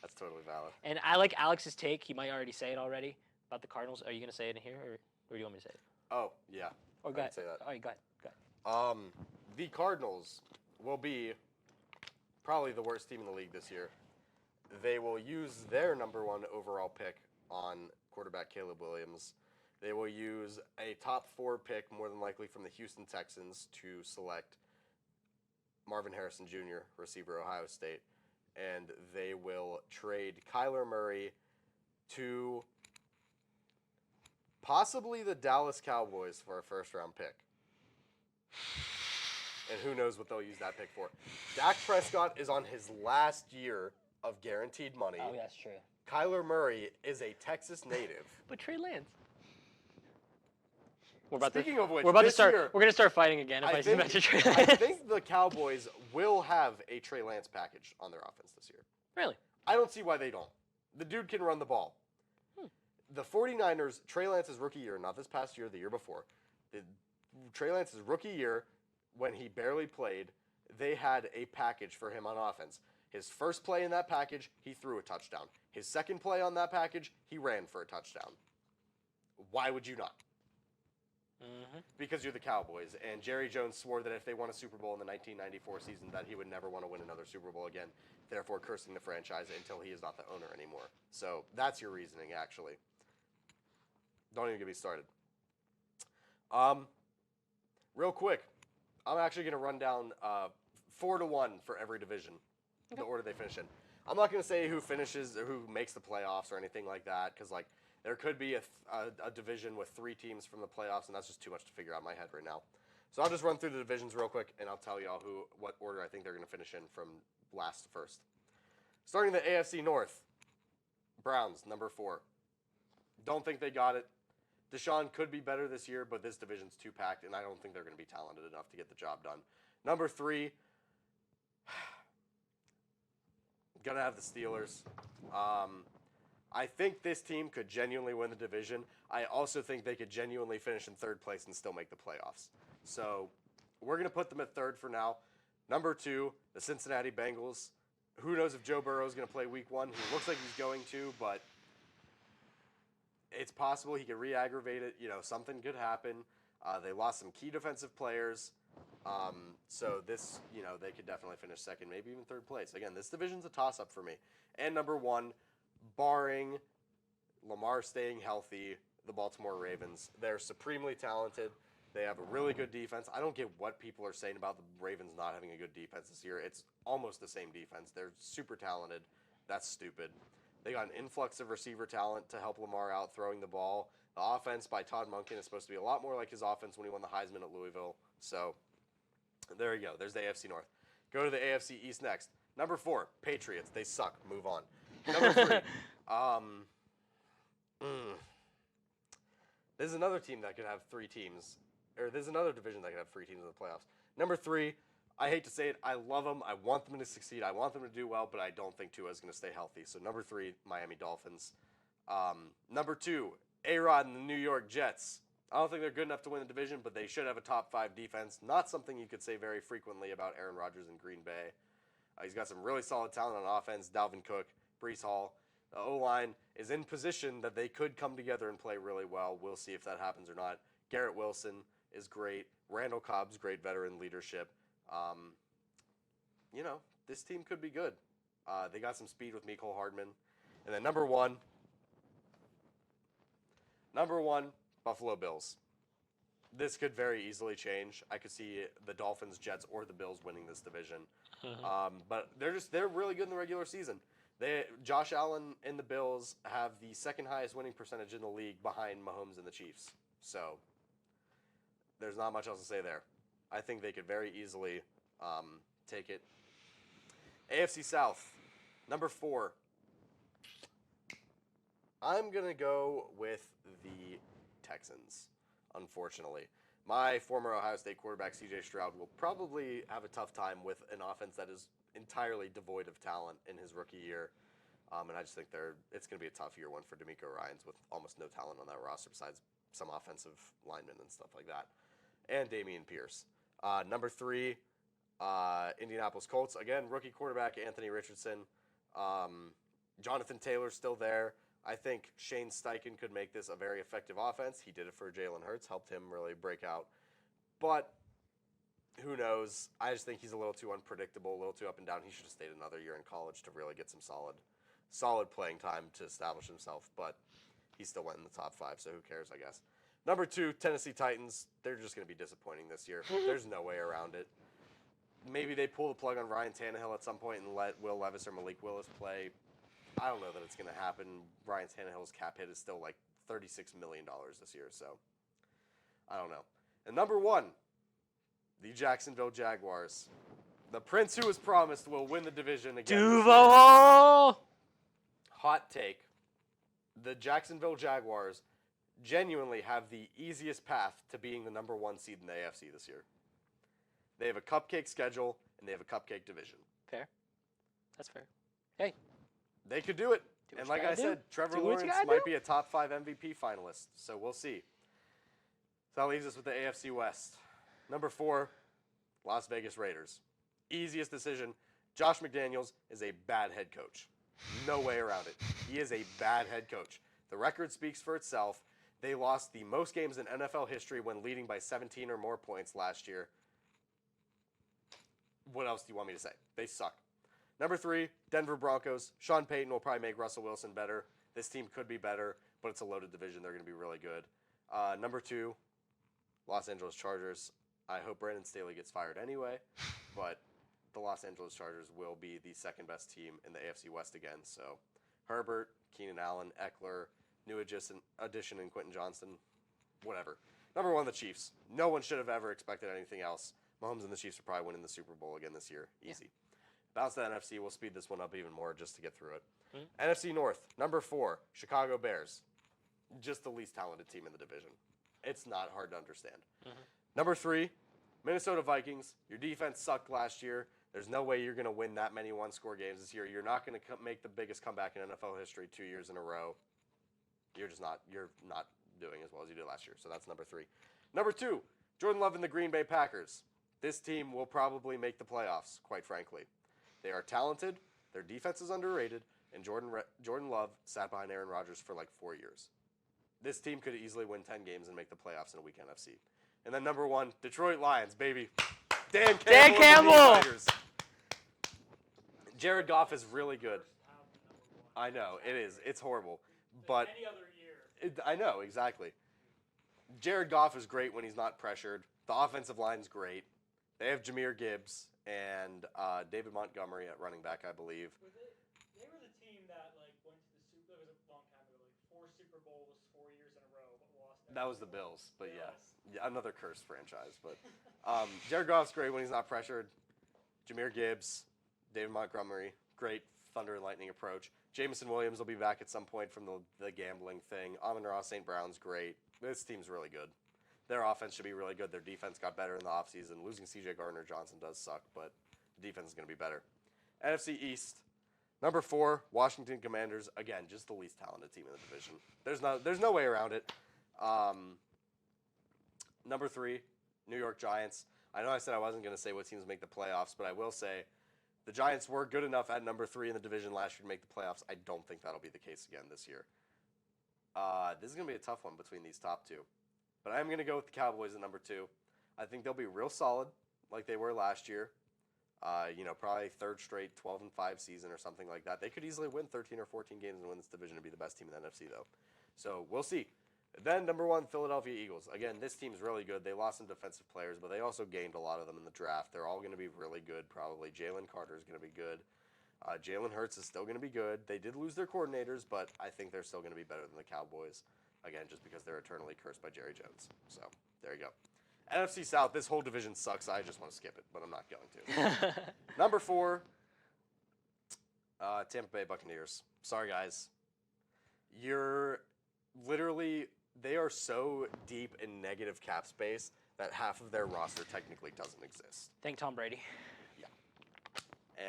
That's totally valid. And I like Alex's take. He might already say it already about the Cardinals. Are you going to say it in here, or do you want me to say it? Oh, yeah. Or I go can ahead. say that. All right, go ahead. The Cardinals will be probably the worst team in the league this year. They will use their number 1 overall pick on quarterback Caleb Williams. They will use a top 4 pick, more than likely from the Houston Texans, to select Marvin Harrison Jr., receiver, Ohio State. And they will trade Kyler Murray to possibly the Dallas Cowboys for a first-round pick. And who knows what they'll use that pick for. Dak Prescott is on his last year of guaranteed money. Oh, that's true. Kyler Murray is a Texas native. But Trey Lance. Speaking of which, we're going this to year, start fighting again if I think, mention Trey Lance. I think the Cowboys will have a Trey Lance package on their offense this year. Really? I don't see why they don't. The dude can run the ball. The 49ers, Trey Lance's rookie year, not this past year, the year before, Trey Lance's rookie year, when he barely played, they had a package for him on offense. His first play in that package, he threw a touchdown. His second play on that package, he ran for a touchdown. Why would you not? Mm-hmm. Because you're the Cowboys, and Jerry Jones swore that if they won a Super Bowl in the 1994 season, that he would never want to win another Super Bowl again, therefore cursing the franchise until he is not the owner anymore. So that's your reasoning, actually. Don't even get me started. Real quick, I'm actually going to run down 4-1 for every division, the order they finish in. I'm not going to say who finishes or who makes the playoffs or anything like that, because there could be a division with 3 teams from the playoffs, and that's just too much to figure out in my head right now. So I'll just run through the divisions real quick, and I'll tell y'all what order I think they're going to finish in from last to first. Starting the AFC North, Browns, number 4. Don't think they got it. Deshaun could be better this year, but this division's too packed, and I don't think they're going to be talented enough to get the job done. Number 3, going to have the Steelers. I think this team could genuinely win the division. I also think they could genuinely finish in 3rd place and still make the playoffs. So we're going to put them at 3rd for now. Number 2, the Cincinnati Bengals. Who knows if Joe Burrow is going to play week 1? He looks like he's going to, but it's possible he could re-aggravate it. Something could happen. They lost some key defensive players. So this, they could definitely finish 2nd, maybe even 3rd place. Again, this division's a toss-up for me. And number 1, barring Lamar staying healthy, the Baltimore Ravens. They're supremely talented. They have a really good defense. I don't get what people are saying about the Ravens not having a good defense this year. It's almost the same defense. They're super talented. That's stupid. They got an influx of receiver talent to help Lamar out throwing the ball. The offense by Todd Monken is supposed to be a lot more like his offense when he won the Heisman at Louisville. So there you go. There's the AFC North. Go to the AFC East next. Number 4, Patriots. They suck. Move on. Number 3, there's another team that could have 3 teams. Or there's another division that could have 3 teams in the playoffs. Number 3, I hate to say it, I love them. I want them to succeed. I want them to do well, but I don't think Tua is going to stay healthy. So number 3, Miami Dolphins. Number 2, A-Rod and the New York Jets. I don't think they're good enough to win the division, but they should have a top 5 defense. Not something you could say very frequently about Aaron Rodgers in Green Bay. He's got some really solid talent on offense. Dalvin Cook, Breece Hall. The O-line is in position that they could come together and play really well. We'll see if that happens or not. Garrett Wilson is great. Randall Cobb's great veteran leadership. This team could be good. They got some speed with Mecole Hardman. And then number 1, Number 1, Buffalo Bills. This could very easily change. I could see the Dolphins, Jets, or the Bills winning this division. But they're really good in the regular season. Josh Allen and the Bills have the second highest winning percentage in the league behind Mahomes and the Chiefs. So there's not much else to say there. I think they could very easily take it. AFC South, number 4. I'm going to go with the Texans, unfortunately. My former Ohio State quarterback, C.J. Stroud, will probably have a tough time with an offense that is entirely devoid of talent in his rookie year. And I just think it's going to be a tough year one for D'Amico Ryans with almost no talent on that roster besides some offensive linemen and stuff like that. And Damian Pierce. Number 3, Indianapolis Colts. Again, rookie quarterback Anthony Richardson. Jonathan Taylor's still there. I think Shane Steichen could make this a very effective offense. He did it for Jalen Hurts, helped him really break out. But who knows? I just think he's a little too unpredictable, a little too up and down. He should have stayed another year in college to really get some solid playing time to establish himself. But he still went in the top 5, so who cares, I guess. Number 2, Tennessee Titans. They're just going to be disappointing this year. There's no way around it. Maybe they pull the plug on Ryan Tannehill at some point and let Will Levis or Malik Willis play. I don't know that it's going to happen. Ryan Tannehill's cap hit is still like $36 million this year, so I don't know. And number 1, the Jacksonville Jaguars. The prince who was promised will win the division again. Duval! Hot take. The Jacksonville Jaguars genuinely have the easiest path to being the number 1 seed in the AFC this year. They have a cupcake schedule, and they have a cupcake division. Fair. That's fair. Hey. They could do it. Do And what you like I gotta do. said, Trevor Do what you Lawrence gotta might do. be a top 5 MVP finalist, so we'll see. So that leaves us with the AFC West. Number 4, Las Vegas Raiders. Easiest decision. Josh McDaniels is a bad head coach. No way around it. He is a bad head coach. The record speaks for itself. They lost the most games in NFL history when leading by 17 or more points last year. What else do you want me to say? They suck. Number 3, Denver Broncos. Sean Payton will probably make Russell Wilson better. This team could be better, but it's a loaded division. They're going to be really good. Number 2, Los Angeles Chargers. I hope Brandon Staley gets fired anyway, but the Los Angeles Chargers will be the second best team in the AFC West again. So Herbert, Keenan Allen, Eckler, new addition in Quentin Johnston, whatever. Number 1, the Chiefs. No one should have ever expected anything else. Mahomes and the Chiefs are probably winning the Super Bowl again this year. Easy. Bounce to the NFC. We'll speed this one up even more just to get through it. NFC North, number 4, Chicago Bears. Just the least talented team in the division. It's not hard to understand. Number 3, Minnesota Vikings. Your defense sucked last year. There's no way you're going to win that many one-score games this year. You're not going to make the biggest comeback in NFL history 2 years in a row. You're not doing as well as you did last year. So that's number 3. Number 2, Jordan Love and the Green Bay Packers. This team will probably make the playoffs, quite frankly. They are talented, their defense is underrated, and Jordan Love sat behind Aaron Rodgers for like 4 years. This team could easily win 10 games and make the playoffs in a week NFC. And then number 1, Detroit Lions, baby. Dan Campbell! And the Tigers. Jared Goff is really good. I know, it is. It's horrible. But any other year. I know, exactly. Jared Goff is great when he's not pressured. The offensive line's great. They have Jahmyr Gibbs and David Montgomery at running back, I believe. They were the team that went to the Super. It was a long time ago, 4 Super Bowls 4 years in a row, but lost. That was the Bills, but yeah, another cursed franchise. But Jared Goff's great when he's not pressured. Jahmyr Gibbs, David Montgomery, great thunder and lightning approach. Jameson Williams will be back at some point from the gambling thing. Amon-Ra St. Brown's great. This team's really good. Their offense should be really good. Their defense got better in the offseason. Losing C.J. Gardner-Johnson does suck, but the defense is going to be better. NFC East, number 4, Washington Commanders. Again, just the least talented team in the division. There's no way around it. Number 3, New York Giants. I know I said I wasn't going to say what teams make the playoffs, but I will say the Giants were good enough at number 3 in the division last year to make the playoffs. I don't think that'll be the case again this year. This is going to be a tough one between these top 2. But I'm going to go with the Cowboys at number 2. I think they'll be real solid like they were last year. Probably 3rd straight 12-5 season or something like that. They could easily win 13 or 14 games and win this division and be the best team in the NFC, though. So we'll see. Then number 1, Philadelphia Eagles. Again, this team's really good. They lost some defensive players, but they also gained a lot of them in the draft. They're all going to be really good probably. Jalen Carter is going to be good. Jalen Hurts is still going to be good. They did lose their coordinators, but I think they're still going to be better than the Cowboys. Again, just because they're eternally cursed by Jerry Jones. So, there you go. NFC South, this whole division sucks. I just want to skip it, but I'm not going to. Number 4, Tampa Bay Buccaneers. Sorry, guys. You're literally, they are so deep in negative cap space that half of their roster technically doesn't exist. Thank Tom Brady. Yeah.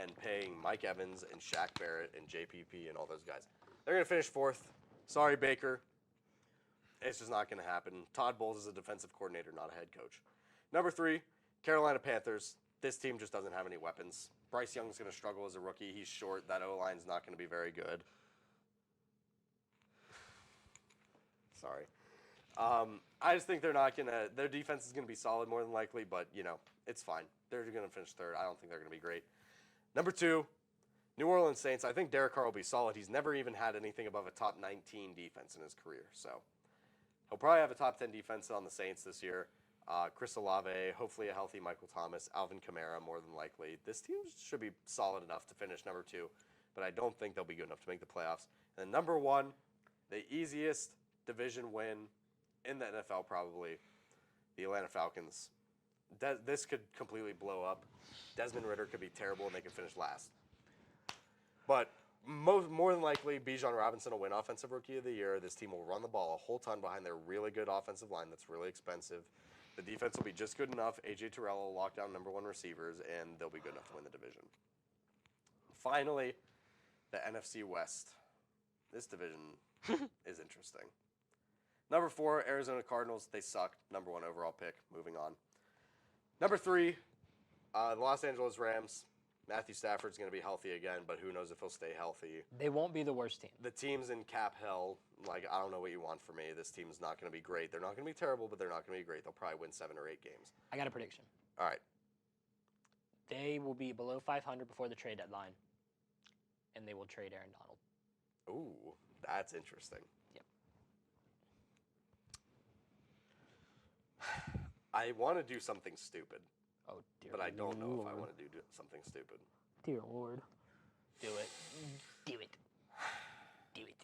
And paying Mike Evans and Shaq Barrett and JPP and all those guys. They're going to finish 4th. Sorry, Baker. It's just not going to happen. Todd Bowles is a defensive coordinator, not a head coach. Number 3, Carolina Panthers. This team just doesn't have any weapons. Bryce Young's going to struggle as a rookie. He's short. That O-line's not going to be very good. Sorry. I just think they're not going to – their defense is going to be solid more than likely, but, it's fine. They're going to finish 3rd. I don't think they're going to be great. Number 2, New Orleans Saints. I think Derek Carr will be solid. He's never even had anything above a top 19 defense in his career, so – he'll probably have a top 10 defense on the Saints this year. Chris Olave, hopefully a healthy Michael Thomas, Alvin Kamara more than likely. This team should be solid enough to finish number 2, but I don't think they'll be good enough to make the playoffs. And then number 1, the easiest division win in the NFL probably, the Atlanta Falcons. This could completely blow up. Desmond Ridder could be terrible and they could finish last. But more than likely, Bijan Robinson will win Offensive Rookie of the Year. This team will run the ball a whole ton behind their really good offensive line that's really expensive. The defense will be just good enough. A.J. Terrell will lock down number 1 receivers, and they'll be good enough to win the division. Finally, the NFC West. This division is interesting. Number 4, Arizona Cardinals. They suck. Number 1 overall pick. Moving on. Number 3, the Los Angeles Rams. Matthew Stafford's going to be healthy again, but who knows if he'll stay healthy. They won't be the worst team. The team's in cap hell. I don't know what you want from me. This team's not going to be great. They're not going to be terrible, but they're not going to be great. They'll probably win 7 or 8 games. I got a prediction. All right. They will be below 500 before the trade deadline, and they will trade Aaron Donald. Ooh, that's interesting. Yep. I want to do something stupid. Oh, dear But I don't know if I Lord. want to do something stupid. Dear Lord. Do it. Do it. Do it.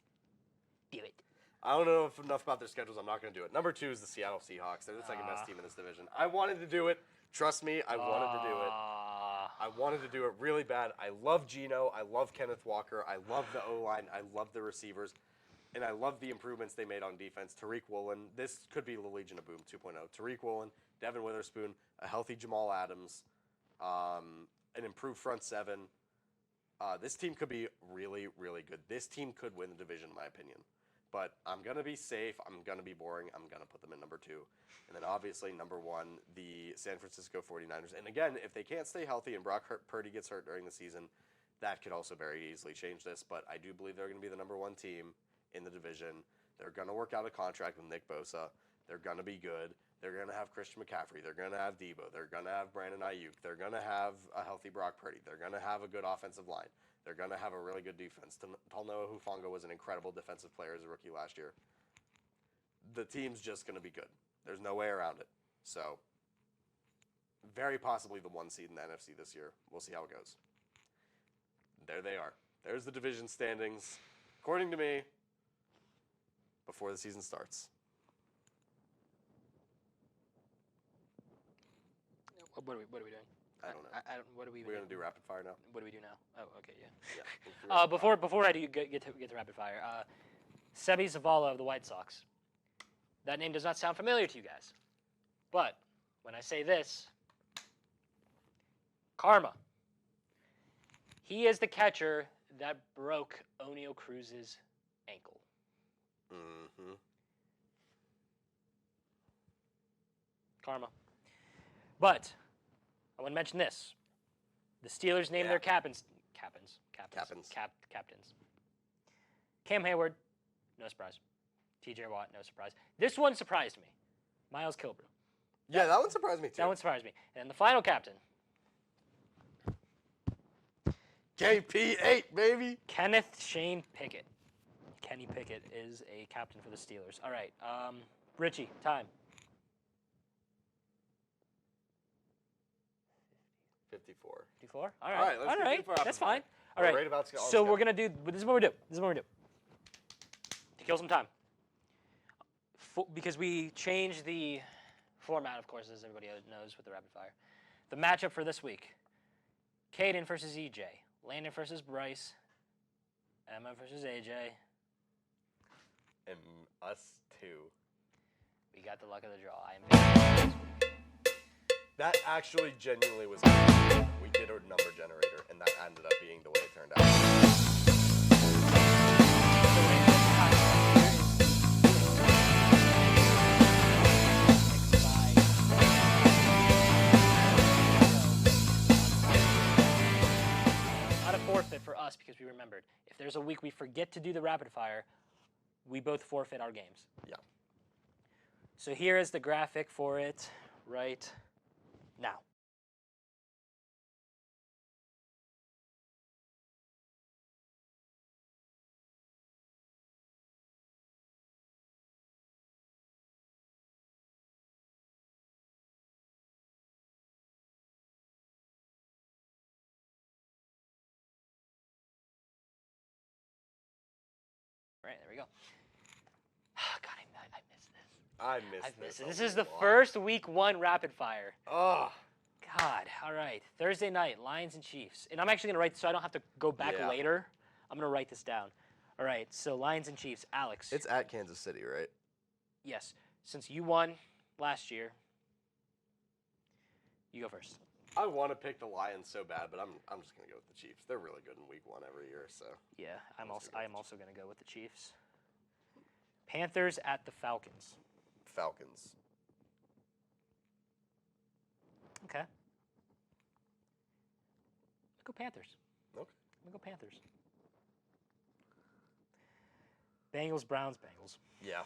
Do it. I don't know enough about their schedules. I'm not going to do it. Number 2 is the Seattle Seahawks. They're the second best team in this division. I wanted to do it. Trust me, I wanted to do it. I wanted to do it really bad. I love Geno. I love Kenneth Walker. I love the O-line. I love the receivers. And I love the improvements they made on defense. Tariq Woolen. This could be the Legion of Boom 2.0. Tariq Woolen, Devin Witherspoon, a healthy Jamal Adams, an improved front 7. This team could be really, really good. This team could win the division, in my opinion. But I'm going to be safe. I'm going to be boring. I'm going to put them in number 2. And then obviously number 1, the San Francisco 49ers. And again, if they can't stay healthy and Brock Purdy gets hurt during the season, that could also very easily change this. But I do believe they're going to be the number 1 team in the division. They're going to work out a contract with Nick Bosa. They're going to be good. They're going to have Christian McCaffrey. They're going to have Debo. They're going to have Brandon Ayuk. They're going to have a healthy Brock Purdy. They're going to have a good offensive line. They're going to have a really good defense. Talnoa Hufanga was an incredible defensive player as a rookie last year. The team's just going to be good. There's no way around it. So, very possibly the 1 seed in the NFC this year. We'll see how it goes. There they are. There's the division standings, according to me, before the season starts. What are we doing? I don't know. What do we? We're going to do rapid fire now. What do we do now? Oh, okay, yeah. Yeah. we'll do rapid fire. Before I do get to rapid fire, Sebi Zavala of the White Sox. That name does not sound familiar to you guys, but when I say this, karma. He is the catcher that broke O'Neal Cruz's ankle. Mm-hmm. Karma. But I want to mention this. The Steelers named their captains. Cam Hayward, no surprise. T.J. Watt, no surprise. This one surprised me. Miles Kilbrew. Yeah, that one surprised me too. That one surprised me. And the final captain, KP8, baby. Kenneth Shane Pickett. Kenny Pickett is a captain for the Steelers. All right. Richie, time. 54. 54? All All right. right, let's do 54 That's rapid fine. fire. All We're right. right about to go. So we're going to do, this is what we do. To kill some time. Because we changed the format, of course, as everybody knows, with the rapid fire. The matchup for this week, Caden versus EJ, Landon versus Bryce, Emma versus AJ. And us too. We got the luck of the draw. I am picking That actually genuinely was good. We did a number generator, and that ended up being the way it turned out. Not a forfeit for us because we remembered. If there's a week we forget to do the rapid fire, we both forfeit our games. Yeah. So here is the graphic for it right now. Right, there we go. God, I missed this. I missed I've missed this. it. This a is the lot. first week 1 rapid fire. Oh. God, all right. Thursday night, Lions and Chiefs. And I'm actually going to write, so I don't have to go back Yeah. later. I'm going to write this down. All right, so Lions and Chiefs. Alex. It's at Kansas City, right? Yes. Since you won last year, you go first. I want to pick the Lions so bad, but I'm just gonna go with the Chiefs. They're really good in Week 1 every year, so. Yeah, I am also going to go with the Chiefs. Panthers at the Falcons. Falcons. Okay. Go Panthers. Okay. I'm going to go Panthers. Bengals, Browns, Bengals. Yeah.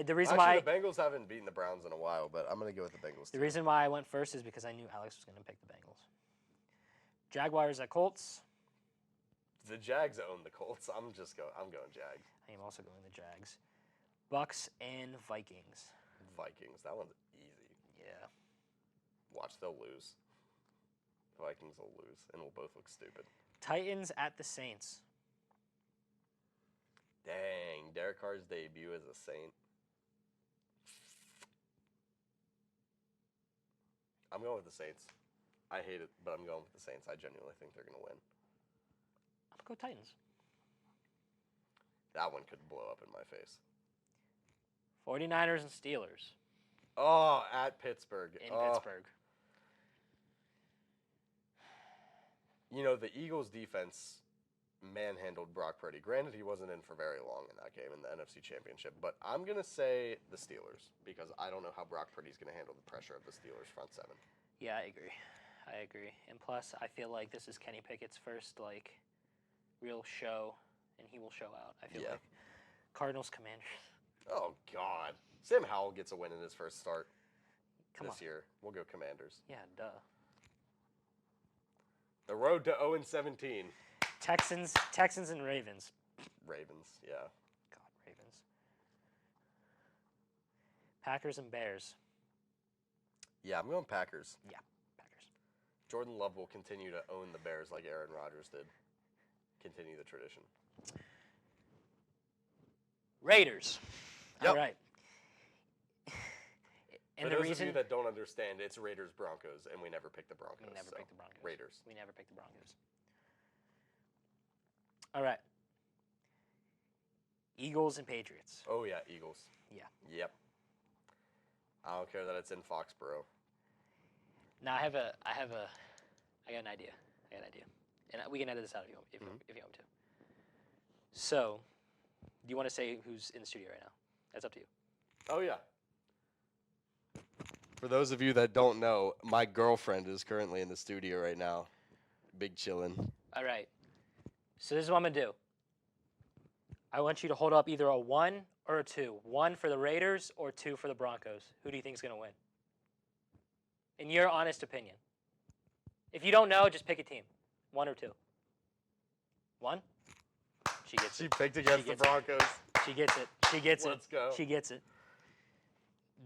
The reason Actually, why the Bengals haven't beaten the Browns in a while, but I'm gonna go with the Bengals. the too. reason why I went first is because I knew Alex was going to pick the Bengals. Jaguars at Colts. The Jags own the Colts. I'm going Jags. I am also going the Jags. Bucks and Vikings. Vikings. That one's easy. Yeah. Watch, they'll lose. The Vikings will lose, and we'll both look stupid. Titans at the Saints. Dang, Derek Carr's debut as a Saint. I'm going with the Saints. I hate it, but I'm going with the Saints. I genuinely think they're going to win. I'm going to go Titans. That one could blow up in my face. 49ers and Steelers Oh, at Pittsburgh. in Oh. Pittsburgh. You know, the Eagles' defense manhandled Brock Purdy. Granted, he wasn't in for very long in that game in the NFC Championship, but I'm going to say the Steelers because I don't know how Brock Purdy's going to handle the pressure of the Steelers' front seven. Yeah, I agree. And plus, I feel like this is Kenny Pickett's first, real show, and he will show out. I feel Yeah. like Cardinals, Commanders. Oh, God. Sam Howell gets a win in his first start Come this on. year. We'll go Commanders. Yeah, duh. The road to 0-17. Texans and Ravens. Ravens, yeah. God, Ravens. Packers and Bears. Yeah, I'm going Packers. Yeah, Packers. Jordan Love will continue to own the Bears like Aaron Rodgers did. Continue the tradition. Raiders. Yep. All right. And For the those reason of you that don't understand, it's Raiders Broncos, and we never pick the Broncos. we never so picked the Broncos. Raiders. We never picked the Broncos. All right. Eagles and Patriots. Oh yeah, Eagles. Yeah. Yep. I don't care that it's in Foxborough. Now I got an idea. And we can edit this out if you want me to. So, do you want to say who's in the studio right now? That's up to you. Oh yeah. For those of you that don't know, my girlfriend is currently in the studio right now. Big chillin'. All right. So this is what I'm going to do. I want you to hold up either a 1 or a 2. 1 for the Raiders or 2 for the Broncos. Who do you think is going to win? In your honest opinion. If you don't know, just pick a team. 1 or 2. 1? She gets She it. picked against the gets it. Broncos. She gets it. She gets it. Let's go. She gets it.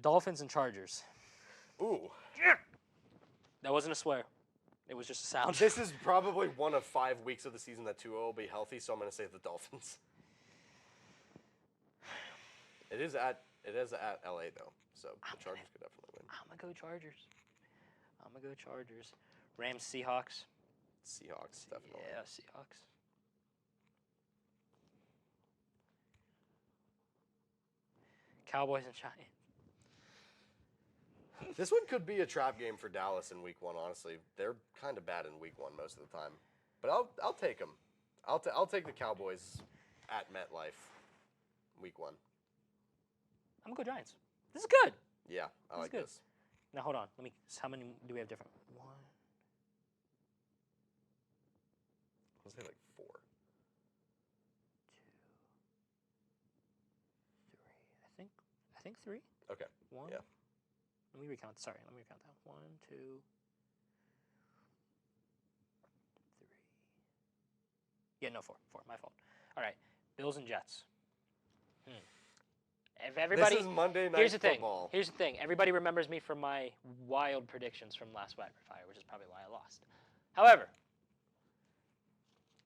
Dolphins and Chargers. Ooh. That wasn't a swear. It was just a sound. This is probably one of 5 weeks of the season that Tua will be healthy, so I'm going to say the Dolphins. It is at LA though, so the Chargers could definitely win. I'm gonna go Chargers. Rams, Seahawks. Seahawks definitely. Yeah, Seahawks. Cowboys and Giants. This one could be a trap game for Dallas in Week 1. Honestly, they're kind of bad in Week 1 most of the time, but I'll take them. I'll take the Cowboys at MetLife, Week 1. I'm gonna go Giants. This is good. Yeah, I like good. this. Now hold on. How many do we have different? 1, I'll say like 4. 2, 3. I think 3. Okay. 1. Yeah. Let me recount. Sorry, let me recount that. 1, 2, 3. Yeah, no, 4. My fault. All right. Bills and Jets. If everybody, This is Monday Night here's the Football. thing. Here's the thing. Everybody remembers me from my wild predictions from last Rapid Fire, which is probably why I lost. However,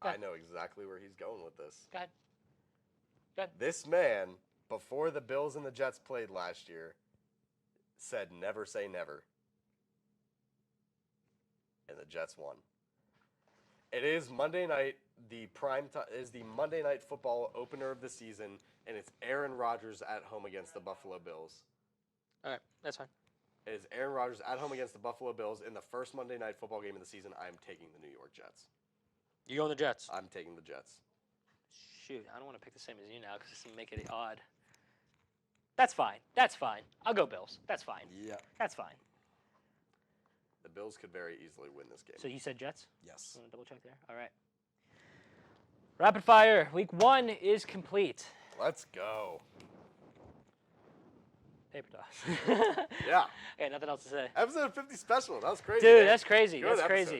I know exactly where he's going with this. go ahead. This man, before the Bills and the Jets played last year, said never say never. And the Jets won. It is Monday night. The Monday Night Football opener of the season, and it's Aaron Rodgers at home against the Buffalo Bills. All right, that's fine. It is Aaron Rodgers at home against the Buffalo Bills in the first Monday Night Football game of the season. I'm taking the New York Jets. You going the Jets? I'm taking the Jets. Shoot, I don't want to pick the same as you now because this will make it odd. That's fine. I'll go Bills. That's fine. Yeah. That's fine. The Bills could very easily win this game. So you said Jets? Yes. Want to double check there? All right. Rapid Fire, Week 1 is complete. Let's go. Paper toss. Yeah. Okay, nothing else to say. Episode 50 special. That was crazy. Dude, man. that's crazy. Good That's episode. crazy.